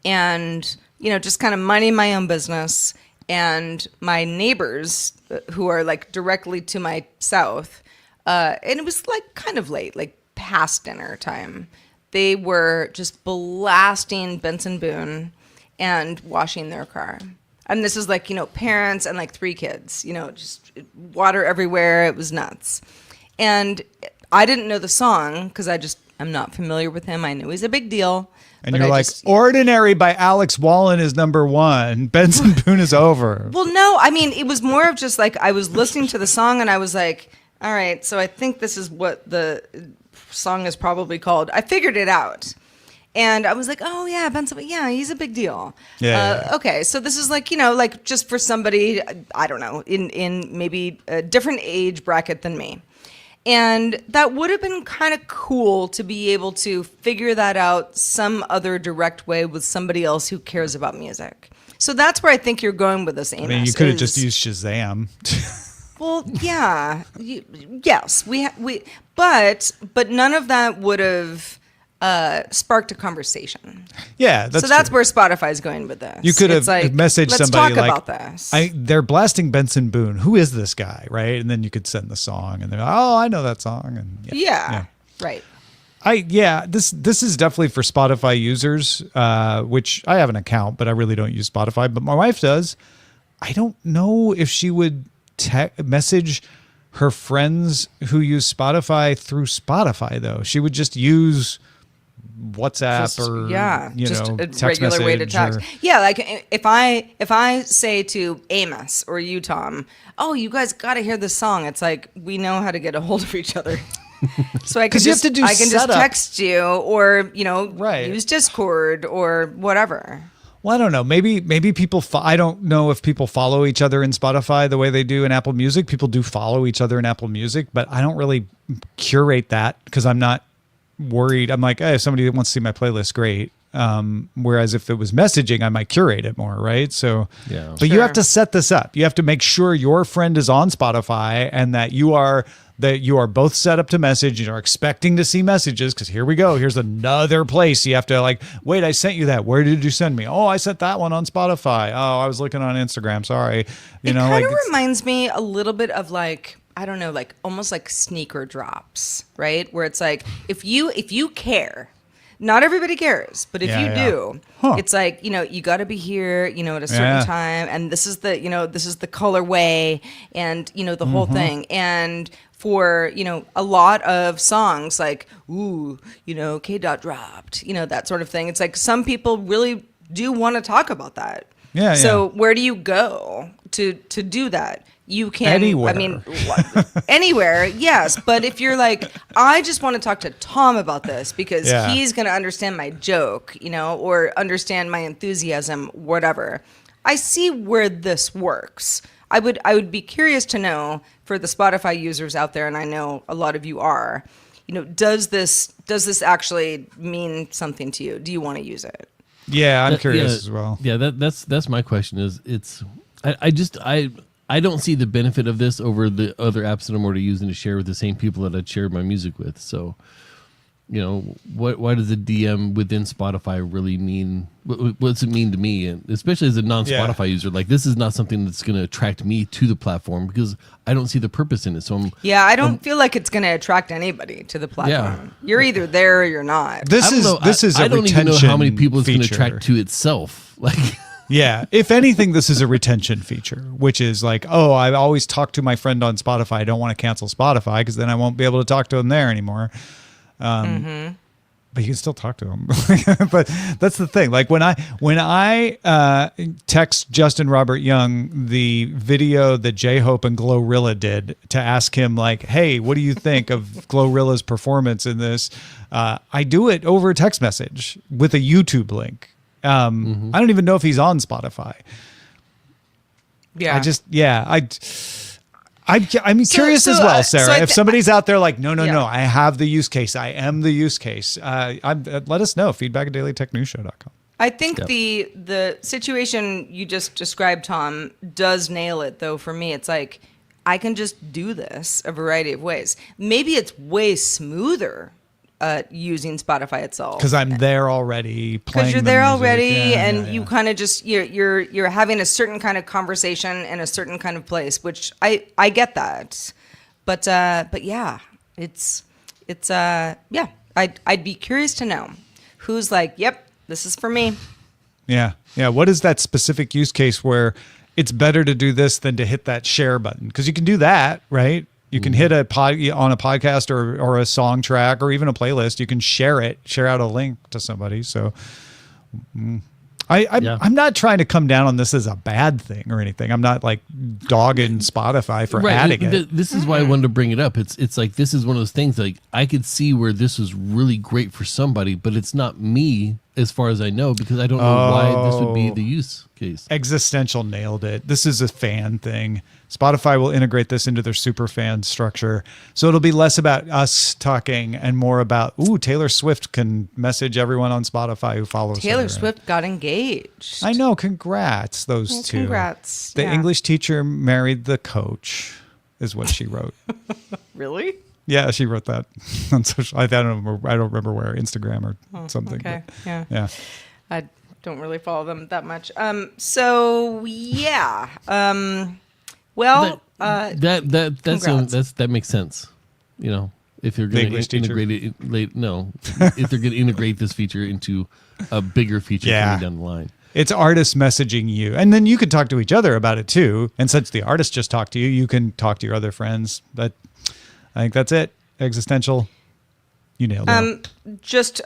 and, just kind of minding my own business. And my neighbors, who are like directly to my south, and it was like kind of late, like past dinner time, they were just blasting Benson Boone and washing their car. And this is like, parents and like 3 kids, just water everywhere. It was nuts. And I didn't know the song because I'm not familiar with him. I know he's a big deal. And you're like, Ordinary by Alex Wallen is number 1. Benson Boone is over. Well, no, I mean, it was more of just like I was listening to the song and I was like, all right, so I think this is what the song is probably called. I figured it out. And I was like, oh, yeah, Benson, yeah, he's a big deal. Yeah. Okay, so this is like, like just for somebody, I don't know, in maybe a different age bracket than me. And that would have been kind of cool to be able to figure that out some other direct way with somebody else who cares about music. So that's where I think you're going with this, Amos. I mean, you could have just used Shazam. Well, yeah, yes, but none of that would have sparked a conversation. Yeah, that's true. where Spotify is going with this. You could have messaged somebody talk like, about this. they're blasting Benson Boone. Who is this guy, right? And then you could send the song, and they're like, oh, I know that song. And yeah. Right. This is definitely for Spotify users, which I have an account, but I really don't use Spotify. But my wife does. I don't know if she would message her friends who use Spotify through Spotify, though. She would just use WhatsApp just a text regular way to message text. Yeah, like if I say to Amos or you, Tom, oh, you guys got to hear this song. It's like we know how to get a hold of each other. So I can just text you or use Discord or whatever. Well, I don't know. Maybe people. I don't know if people follow each other in Spotify the way they do in Apple Music. People do follow each other in Apple Music, but I don't really curate that because I'm not worried. I'm like, hey, if somebody wants to see my playlist, great. Whereas if it was messaging, I might curate it more, right? So, yeah. But you have to set this up. You have to make sure your friend is on Spotify and that you are both set up to message and are expecting to see messages. Because here we go. Here's another place you have to like, wait, I sent you that. Where did you send me? Oh, I sent that one on Spotify. Oh, I was looking on Instagram. Sorry. It kind of reminds me a little bit of like, I don't know, like almost like sneaker drops, right? Where it's like, if you care, not everybody cares, but if you do, it's like, you got to be here, at a certain time. And this is the colorway and, the whole thing. And for, a lot of songs like, ooh, K-Dot dropped, that sort of thing. It's like some people really do want to talk about that. Yeah. So where do you go to do that? You can, anywhere. I mean, anywhere, yes. But if you're like, I just want to talk to Tom about this because he's going to understand my joke, or understand my enthusiasm, whatever. I see where this works. I would be curious to know for the Spotify users out there, and I know a lot of you are, does this actually mean something to you? Do you want to use it? Yeah, I'm curious as well. Yeah, that's my question. I don't see the benefit of this over the other apps that I'm already using to share with the same people that I'd shared my music with. So, why does a DM within Spotify really mean? What does it mean to me? And especially as a non-Spotify user, like this is not something that's going to attract me to the platform because I don't see the purpose in it. So I don't feel like it's going to attract anybody to the platform. Yeah. You're either there or you're not. This is a I don't even know how many people it's going to feature. attract to itself. Like. Yeah. If anything, this is a retention feature, which is like, oh, I always talk to my friend on Spotify. I don't want to cancel Spotify because then I won't be able to talk to him there anymore. But you can still talk to him. But that's the thing. Like when I text Justin Robert Young the video that J-Hope and Glorilla did to ask him like, hey, what do you think of Glorilla's performance in this? I do it over a text message with a YouTube link. I don't even know if he's on Spotify. Yeah. I'm curious as well, Sarah. If somebody's out there like, no, I have the use case. I am the use case. Let us know. Feedback@dailytechnewsshow.com. I think Yep. the situation you just described, Tom, does nail it, though. For me, it's like I can just do this a variety of ways. Maybe it's way smoother using Spotify itself Because I'm there already playing. because you're the there music. already, Yeah, and yeah, you yeah. kind of just you're having a certain kind of conversation in a certain kind of place, which I get that, but yeah, it's yeah. I'd be curious to know who's like, yep, this is for me. Yeah. Yeah. What is that specific use case where it's better to do this than to hit that share button? Because you can do that, right? You can hit a pod on a podcast or a song track or even a playlist. You can share out a link to somebody. So I'm not trying to come down on this as a bad thing or anything. I'm not like dogging Spotify for adding it. This is why I wanted to bring it up. It's like this is one of those things like I could see where this was really great for somebody, but it's not me as far as I know because I don't know why this would be the use case. Existential nailed it. This is a fan thing. Spotify will integrate this into their super fan structure. So it'll be less about us talking and more about, Taylor Swift can message everyone on Spotify who follows her. Taylor Swift got engaged. I know. Congrats, those Yeah, two. congrats. The Yeah. English teacher married the coach is what she wrote. Really? Yeah, she wrote that on social. I don't remember where, Instagram or something. Okay. but Yeah. yeah. I don't really follow them that much. So yeah. Well, that makes sense. You know, if you're going English to teacher. integrate it if they're going to integrate this feature into a bigger feature Yeah. coming down the line. It's artists messaging you. And then you can talk to each other about it too. And since the artist just talked to you, you can talk to your other friends. But I think that's it. Existential. You nailed it. just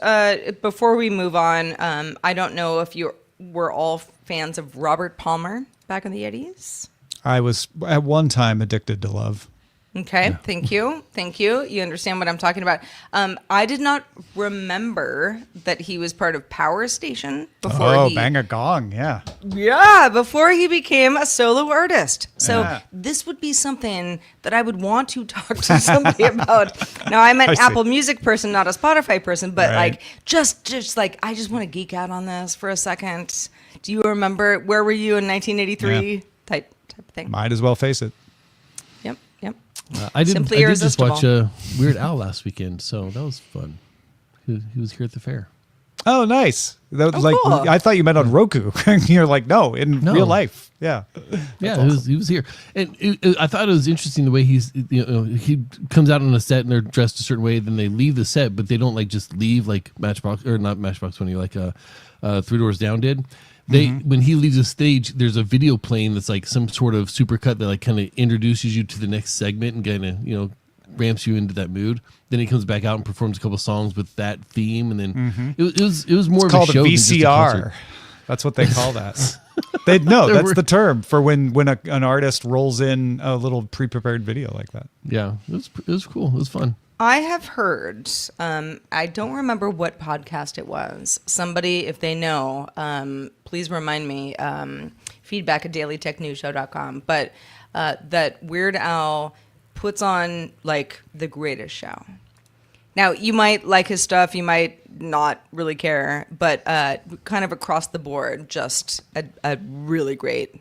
before we move on, I don't know if you were all fans of Robert Palmer back in the 80s. I was at one time addicted to love. Okay, thank you. You understand what I'm talking about. I did not remember that he was part of Power Station before Bang a Gong. Yeah. before he became a solo artist. So Yeah. this would be something that I would want to talk to somebody about. Now I'm an I see. Apple Music person, not a Spotify person, but Right. like just like I just want to geek out on this for a second. Do you remember where were you in 1983? Yeah. Type of thing. Might as well face it. Yep. I did Simply just watch irresistible. Weird Al last weekend, so that was fun. He was here at the fair. Oh, nice. That was like, cool. I thought you meant on Roku. You're like, no, in No. real life. Yeah. Yeah, he was here, and I thought it was interesting the way he comes out on a set and they're dressed a certain way, then they leave the set, but they don't like just leave like Matchbox or not Matchbox 20, like Three Doors Down did. They when he leaves the stage, there's a video playing that's like some sort of supercut that like kind of introduces you to the next segment and kind of ramps you into that mood. Then he comes back out and performs a couple songs with that theme, and then it was more It's of called a show a than just a VCR. concert. That's what they call that. That's were- the term for when an artist rolls in a little pre-prepared video like that. Yeah, it was cool. It was fun. I have heard, I don't remember what podcast it was. Somebody, if they know, please remind me, feedback at dailytechnewsshow.com. But that Weird Al puts on like the greatest show. Now, you might like his stuff, you might not really care, but kind of across the board, just a really great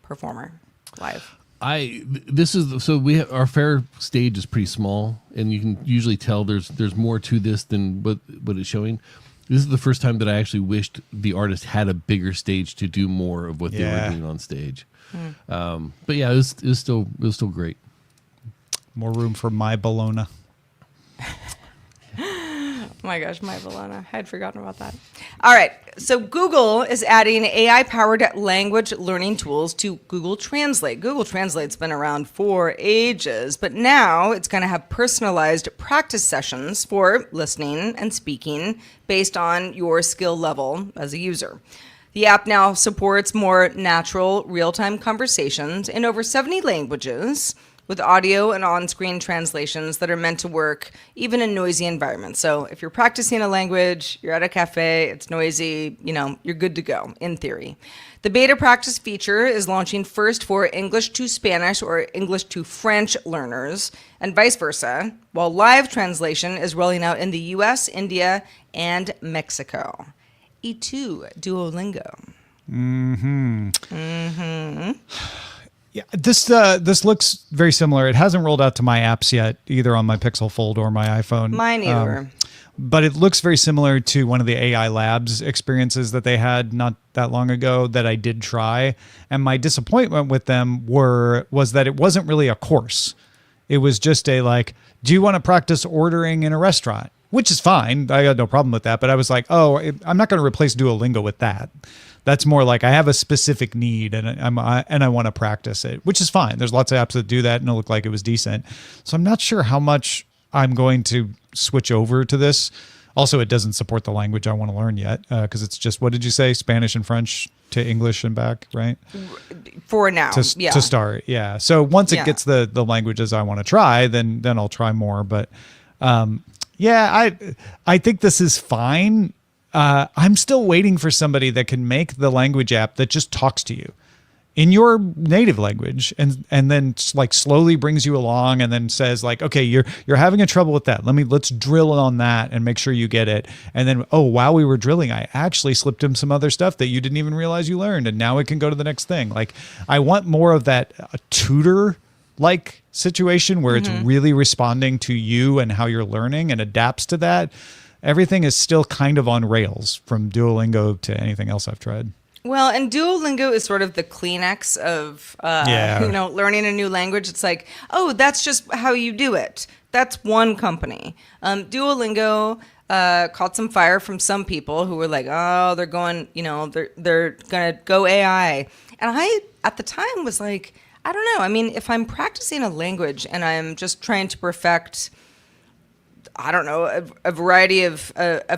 performer live. We have our fair stage is pretty small, and you can usually tell there's more to this than what it's showing. This is the first time that I actually wished the artist had a bigger stage to do more of what they were doing on stage. But yeah, it was still great. More room for my Bologna. Oh my gosh, my Valona. I had forgotten about that. All right. So Google is adding AI-powered language learning tools to Google Translate. Google Translate's been around for ages, but now it's going to have personalized practice sessions for listening and speaking based on your skill level as a user. The app now supports more natural, real-time conversations in over 70 languages, with audio and on-screen translations that are meant to work even in noisy environments. So if you're practicing a language, you're at a cafe, it's noisy, you're good to go, in theory. The beta practice feature is launching first for English to Spanish or English to French learners, and vice versa, while live translation is rolling out in the US, India, and Mexico. E2 Duolingo. Yeah, this looks very similar. It hasn't rolled out to my apps yet, either on my Pixel Fold or my iPhone. Mine either. But it looks very similar to one of the AI Labs experiences that they had not that long ago that I did try. And my disappointment with them was that it wasn't really a course. It was just a like, do you want to practice ordering in a restaurant? Which is fine. I got no problem with that. But I was like, I'm not going to replace Duolingo with that. That's more like I have a specific need and I want to practice it, which is fine. There's lots of apps that do that and it looked like it was decent. So I'm not sure how much I'm going to switch over to this. Also, it doesn't support the language I want to learn yet because it's just, what did you say? Spanish and French to English and back, right? For now, to start, yeah. So once it gets the languages I want to try, then I'll try more. But I think this is fine. I'm still waiting for somebody that can make the language app that just talks to you in your native language and then like slowly brings you along and then says like, okay, you're having a trouble with that. Let's drill on that and make sure you get it. And then, while we were drilling, I actually slipped in some other stuff that you didn't even realize you learned. And now it can go to the next thing. Like I want more of that tutor like situation where it's really responding to you and how you're learning and adapts to that. Everything is still kind of on rails from Duolingo to anything else I've tried. Well, and Duolingo is sort of the Kleenex of, learning a new language. It's like, that's just how you do it. That's one company. Duolingo caught some fire from some people who were like, they're going, they're going to go AI. And I, at the time, was like, I don't know. I mean, if I'm practicing a language and I'm just trying to perfect, I don't know, a variety of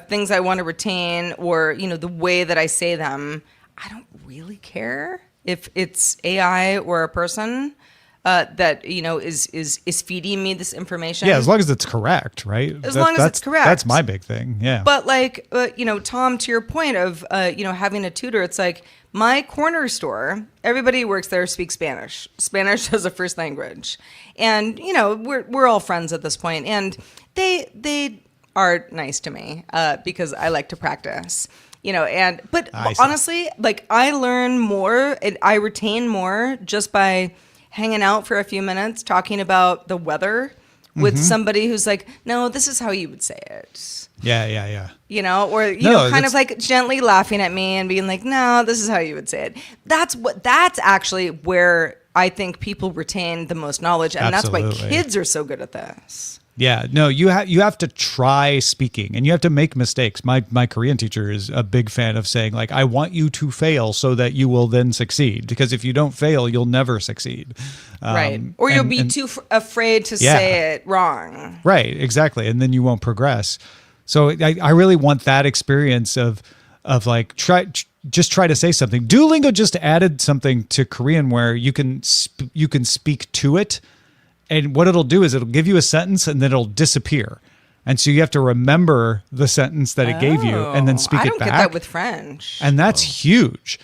things I want to retain or, the way that I say them, I don't really care if it's AI or a person that, is feeding me this information. Yeah, as long as it's correct, right? As long as it's correct. That's my big thing, yeah. But like, Tom, to your point of, having a tutor, it's like my corner store, everybody who works there speaks Spanish. Spanish as a first language. And, we're all friends at this point. And they are nice to me because I like to practice. But honestly, like I learn more and I retain more just by hanging out for a few minutes, talking about the weather with somebody who's like, no, this is how you would say it. Yeah. Or, kind of like gently laughing at me and being like, no, this is how you would say it. That's actually where I think people retain the most knowledge. And Absolutely. That's why kids are so good at this. Yeah, no, you have to try speaking and you have to make mistakes. My Korean teacher is a big fan of saying like, I want you to fail so that you will then succeed. Because if you don't fail, you'll never succeed. Right. Or you'll be too afraid to say it wrong. Right, exactly. And then you won't progress. So I really want that experience of like, try to say something. Duolingo just added something to Korean where you can speak to it. And what it'll do is it'll give you a sentence and then it'll disappear. And so you have to remember the sentence that it gave you and then speak it back. I don't get that with French. And that's huge.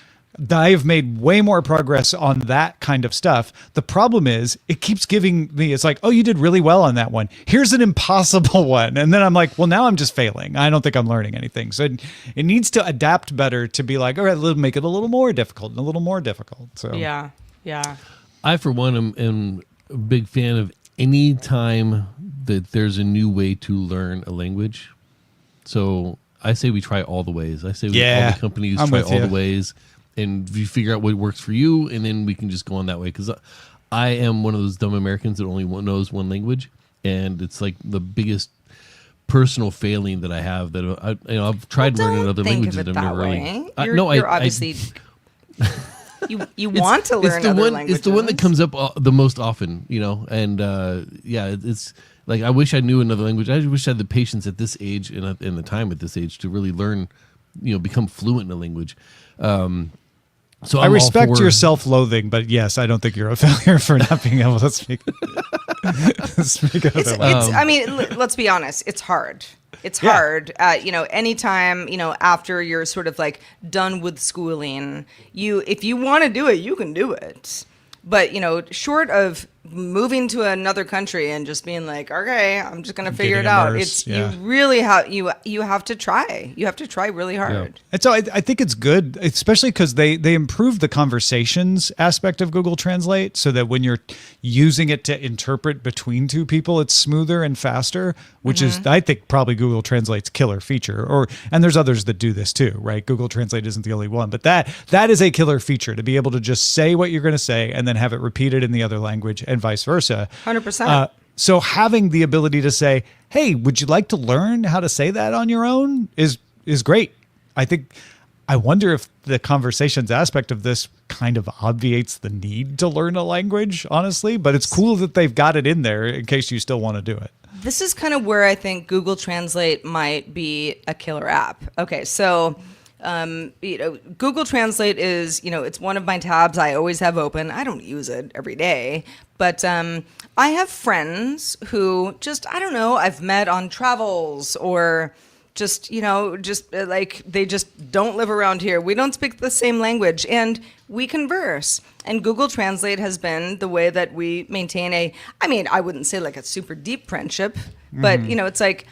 I have made way more progress on that kind of stuff. The problem is it keeps giving me, it's like, you did really well on that one. Here's an impossible one. And then I'm like, well, now I'm just failing. I don't think I'm learning anything. So it needs to adapt better to be like, all right, let's make it a little more difficult and a little more difficult. So yeah. I, for one, am a big fan of any time that there's a new way to learn a language. So I say we try all the ways. I say all the companies try all the ways, and you figure out what works for you, and then we can just go on that way. Because I am one of those dumb Americans that only knows one language, and it's like the biggest personal failing that I have. That I've tried learning another languages that I've never really. You're obviously. You want to learn other languages. It's the one that comes up the most often, and it's like I wish I knew another language. I wish I had the patience at this age and the time at this age to really learn, become fluent in a language. So I respect your self-loathing, but yes, I don't think you're a failure for not being able to speak. I mean, let's be honest. It's hard. It's hard. Anytime, after you're sort of like done with schooling, if you want to do it, you can do it. But, short of moving to another country and just being like, okay, I'm just gonna figure it Getting out. immersed, It's yeah. you really you have to try. You have to try really hard. And so I think it's good, especially because they improved the conversations aspect of Google Translate so that when you're using it to interpret between two people, it's smoother and faster, which is, I think, probably Google Translate's killer feature. And there's others that do this too, right? Google Translate isn't the only one, but that is a killer feature, to be able to just say what you're going to say and then have it repeated in the other language and vice versa. 100%. So having the ability to say, hey, would you like to learn how to say that on your own is great. I wonder if the conversations aspect of this kind of obviates the need to learn a language, honestly, but it's cool that they've got it in there in case you still want to do it. This is kind of where I think Google Translate might be a killer app. Okay, so Google Translate is, it's one of my tabs I always have open. I don't use it every day, but I have friends who I don't know, I've met on travels or just like they just don't live around here. We don't speak the same language and we converse. And Google Translate has been the way that we maintain I wouldn't say like a super deep friendship, but it's like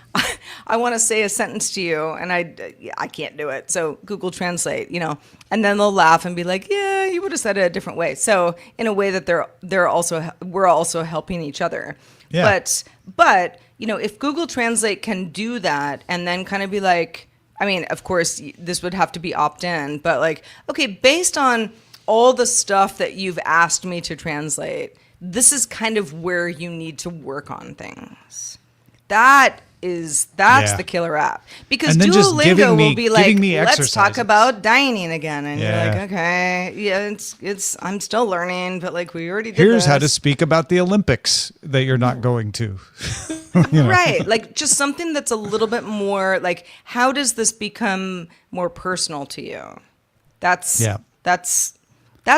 I want to say a sentence to you and I can't do it. So Google Translate, and then they'll laugh and be like, yeah, you would have said it a different way. So in a way that we're also helping each other. Yeah. But if Google Translate can do that and then kind of be like, of course, this would have to be opt-in, but like, okay, based on all the stuff that you've asked me to translate, this is kind of where you need to work on things. That's the killer app. Because And then just Duolingo will be like, giving me let's talk exercises. about dining again. And Yeah. you're like, okay, yeah, it's I'm still learning, but like we already did Here's how to this. speak about the Olympics that you're not going to. Right. Like just something that's a little bit more like, how does this become more personal to you? That's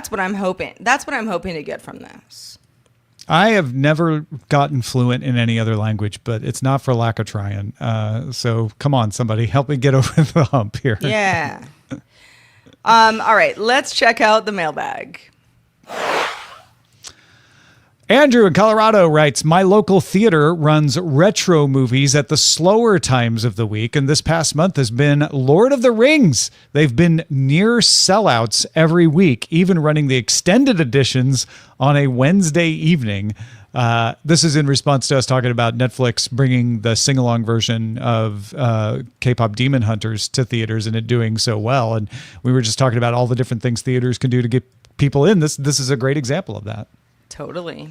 what I'm hoping. That's what I'm hoping to get from this. I have never gotten fluent in any other language, but it's not for lack of trying. So come on, somebody, help me get over the hump here. Yeah. All right, let's check out the mailbag. Andrew in Colorado writes, my local theater runs retro movies at the slower times of the week, and this past month has been Lord of the Rings. They've been near sellouts every week, even running the extended editions on a Wednesday evening. This is in response to us talking about Netflix bringing the sing-along version of K-pop Demon Hunters to theaters and it doing so well. And we were just talking about all the different things theaters can do to get people in. This is a great example of that. Totally.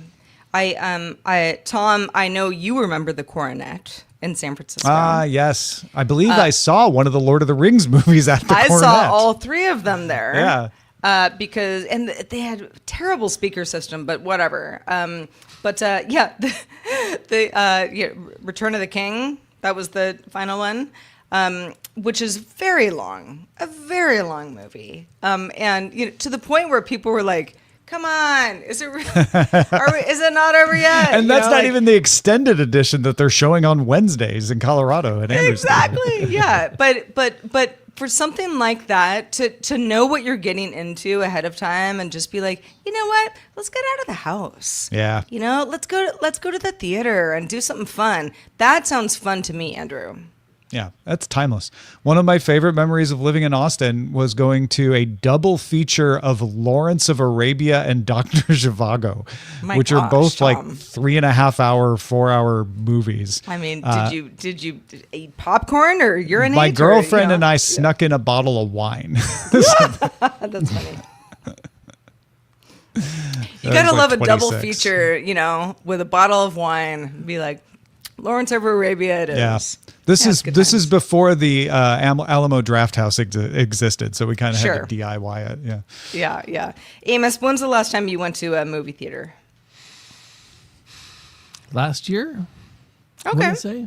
Tom, I know you remember the Coronet in San Francisco. Ah, yes. I believe I saw one of the Lord of the Rings movies at the Coronet. I saw all three of them there. Yeah. Because they had a terrible speaker system, but whatever. Return of the King, that was the final one, which is very long, a very long movie. And to the point where people were like, come on, is it not over yet? And that's not even the extended edition that they're showing on Wednesdays in Colorado at Anderson. Exactly, yeah. But for something like that, to know what you're getting into ahead of time and just be like, you know what? Let's get out of the house. Yeah. Let's go to the theater and do something fun. That sounds fun to me, Andrew. Yeah, that's timeless. One of my favorite memories of living in Austin was going to a double feature of Lawrence of Arabia and Dr. Zhivago, which are both Tom. like 3.5 hour, 4 hour movies. I mean, did you eat popcorn or urinate? My girlfriend or, and I snuck in a bottle of wine. That's funny. You gotta love a double 26. feature, with a bottle of wine. Be like, Lawrence of Arabia it is. Yeah. This is before the Alamo Draft House existed, so we kind of had to DIY it. Yeah. Yeah. Amos, when's the last time you went to a movie theater? Last year? Okay. What did I say?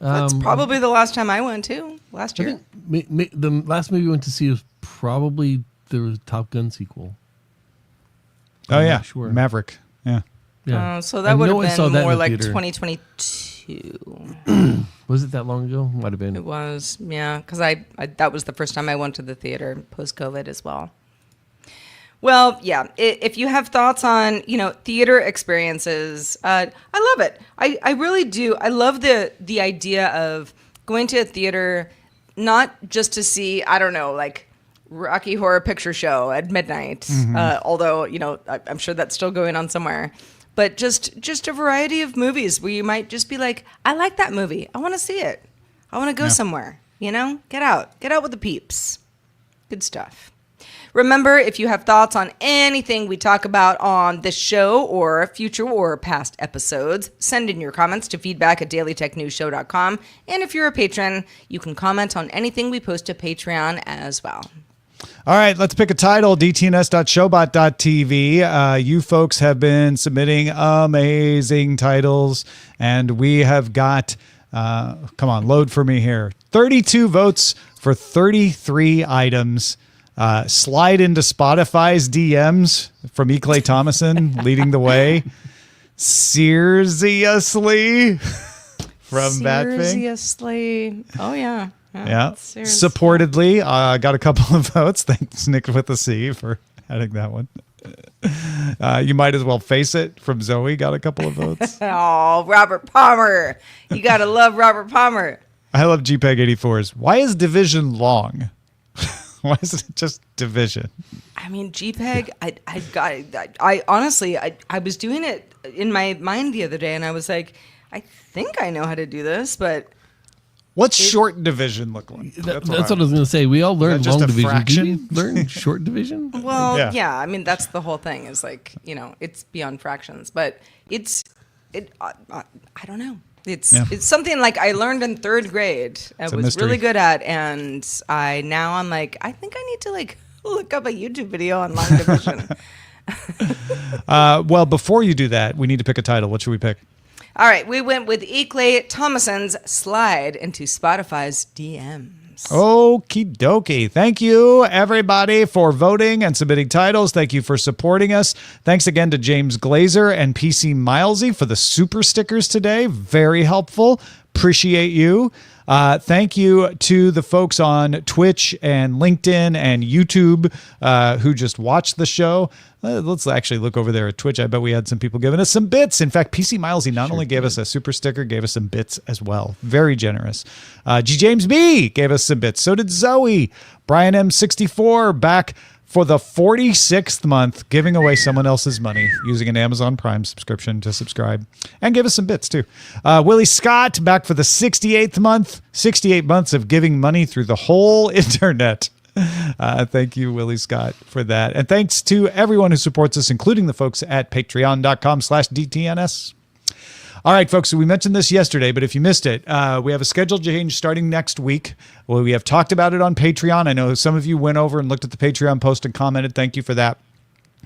That's probably the last time I went too. Last year. The last movie we went to see was probably the Top Gun sequel. Oh, I'm yeah. not sure. Maverick. Yeah. Yeah. So that would have I saw been that in more the like theater. 2022. Was it that long ago? Might have been. It was, yeah, because I that was the first time I went to the theater post-COVID as well. Well, yeah. If you have thoughts on, theater experiences, I love it. I really do. I love the idea of going to a theater, not just to see, I don't know, like Rocky Horror Picture Show at midnight. Although, I'm sure that's still going on somewhere. But just a variety of movies where you might just be like, I like that movie. I want to see it. I want to go somewhere. Get out with the peeps. Good stuff. Remember, if you have thoughts on anything we talk about on this show or future or past episodes, send in your comments to feedback@dailytechnewsshow.com. And if you're a patron, you can comment on anything we post to Patreon as well. All right, let's pick a title, dtns.showbot.tv. You folks have been submitting amazing titles, and we have got, come on, load for me here, 32 votes for 33 items. Slide into Spotify's DMs from E. Clay Thomason, leading the way. Seriously from Batfing. Seriously. Oh, yeah. Yeah. Supportedly, got a couple of votes. Thanks, Nick with a C, for adding that one. You might as well face it from Zoe. Got a couple of votes. Oh, Robert Palmer. You got to love Robert Palmer. I love GPEG84s. Why is Division long? Why is it just Division? I mean, GPEG, I honestly, I was doing it in my mind the other day, and I was like, I think I know how to do this, but... What's short division look like? That's what I was going to say. We all learned long division. Fraction? Did you learn short division? Well, yeah. I mean, that's the whole thing is like, it's beyond fractions, but I don't know. It's something like I learned in third grade. I was really good at, and I'm like, I think I need to like look up a YouTube video on long division. Well, before you do that, we need to pick a title. What should we pick? All right, we went with E. Clay Thomason's Slide into Spotify's DMs. Okie dokie. Thank you, everybody, for voting and submitting titles. Thank you for supporting us. Thanks again to James Glazer and PC Milesy for the super stickers today. Very helpful. Appreciate you. Thank you to the folks on Twitch and LinkedIn and YouTube who just watched the show. Let's actually look over there at Twitch. I bet we had some people giving us some bits. In fact, PC Milesy not only gave us a super sticker, gave us some bits as well. Very generous. G. James B. gave us some bits. So did Zoe. Brian M64 back for the 46th month, giving away someone else's money using an Amazon Prime subscription to subscribe. And give us some bits, too. Willie Scott back for the 68th month. 68 months of giving money through the whole internet. Thank you, Willie Scott, for that. And thanks to everyone who supports us, including the folks at patreon.com/DTNS. All right, folks, so we mentioned this yesterday, but if you missed it, we have a schedule change starting next week. Well, we have talked about it on Patreon. I know some of you went over and looked at the Patreon post and commented. Thank you for that.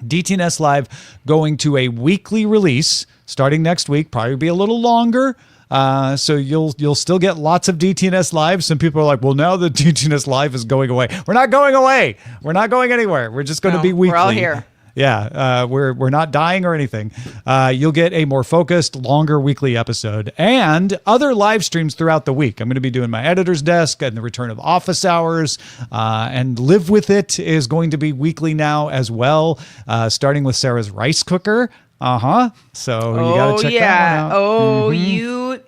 DTNS Live going to a weekly release starting next week, probably be a little longer. So you'll still get lots of DTNS Live. Some people are like, well, now the DTNS Live is going away. We're not going away. We're not going anywhere. We're just going to be weekly. We're all here. Yeah, we're not dying or anything. You'll get a more focused, longer weekly episode and other live streams throughout the week. I'm going to be doing my editor's desk and the return of office hours, and Live With It is going to be weekly now as well, starting with Sarah's rice cooker. So you got to check that one out. Oh,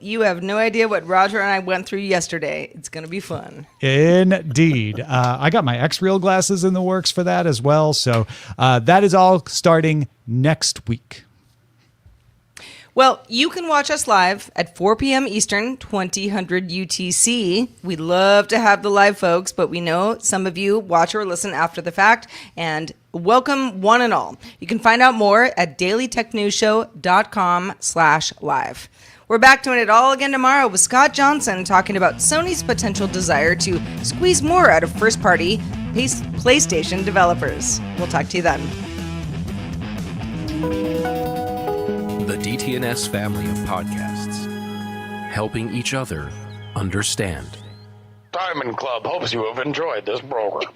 you have no idea what Roger and I went through yesterday. It's going to be fun. Indeed. I got my X-Reel glasses in the works for that as well. So that is all starting next week. Well, you can watch us live at 4 p.m. Eastern, 2000 UTC. We love to have the live folks, but we know some of you watch or listen after the fact, and welcome one and all. You can find out more at dailytechnewsshow.com/live. We're back doing it all again tomorrow with Scott Johnson talking about Sony's potential desire to squeeze more out of first-party PlayStation developers. We'll talk to you then. The DTNS family of podcasts, helping each other understand. Diamond Club hopes you have enjoyed this program.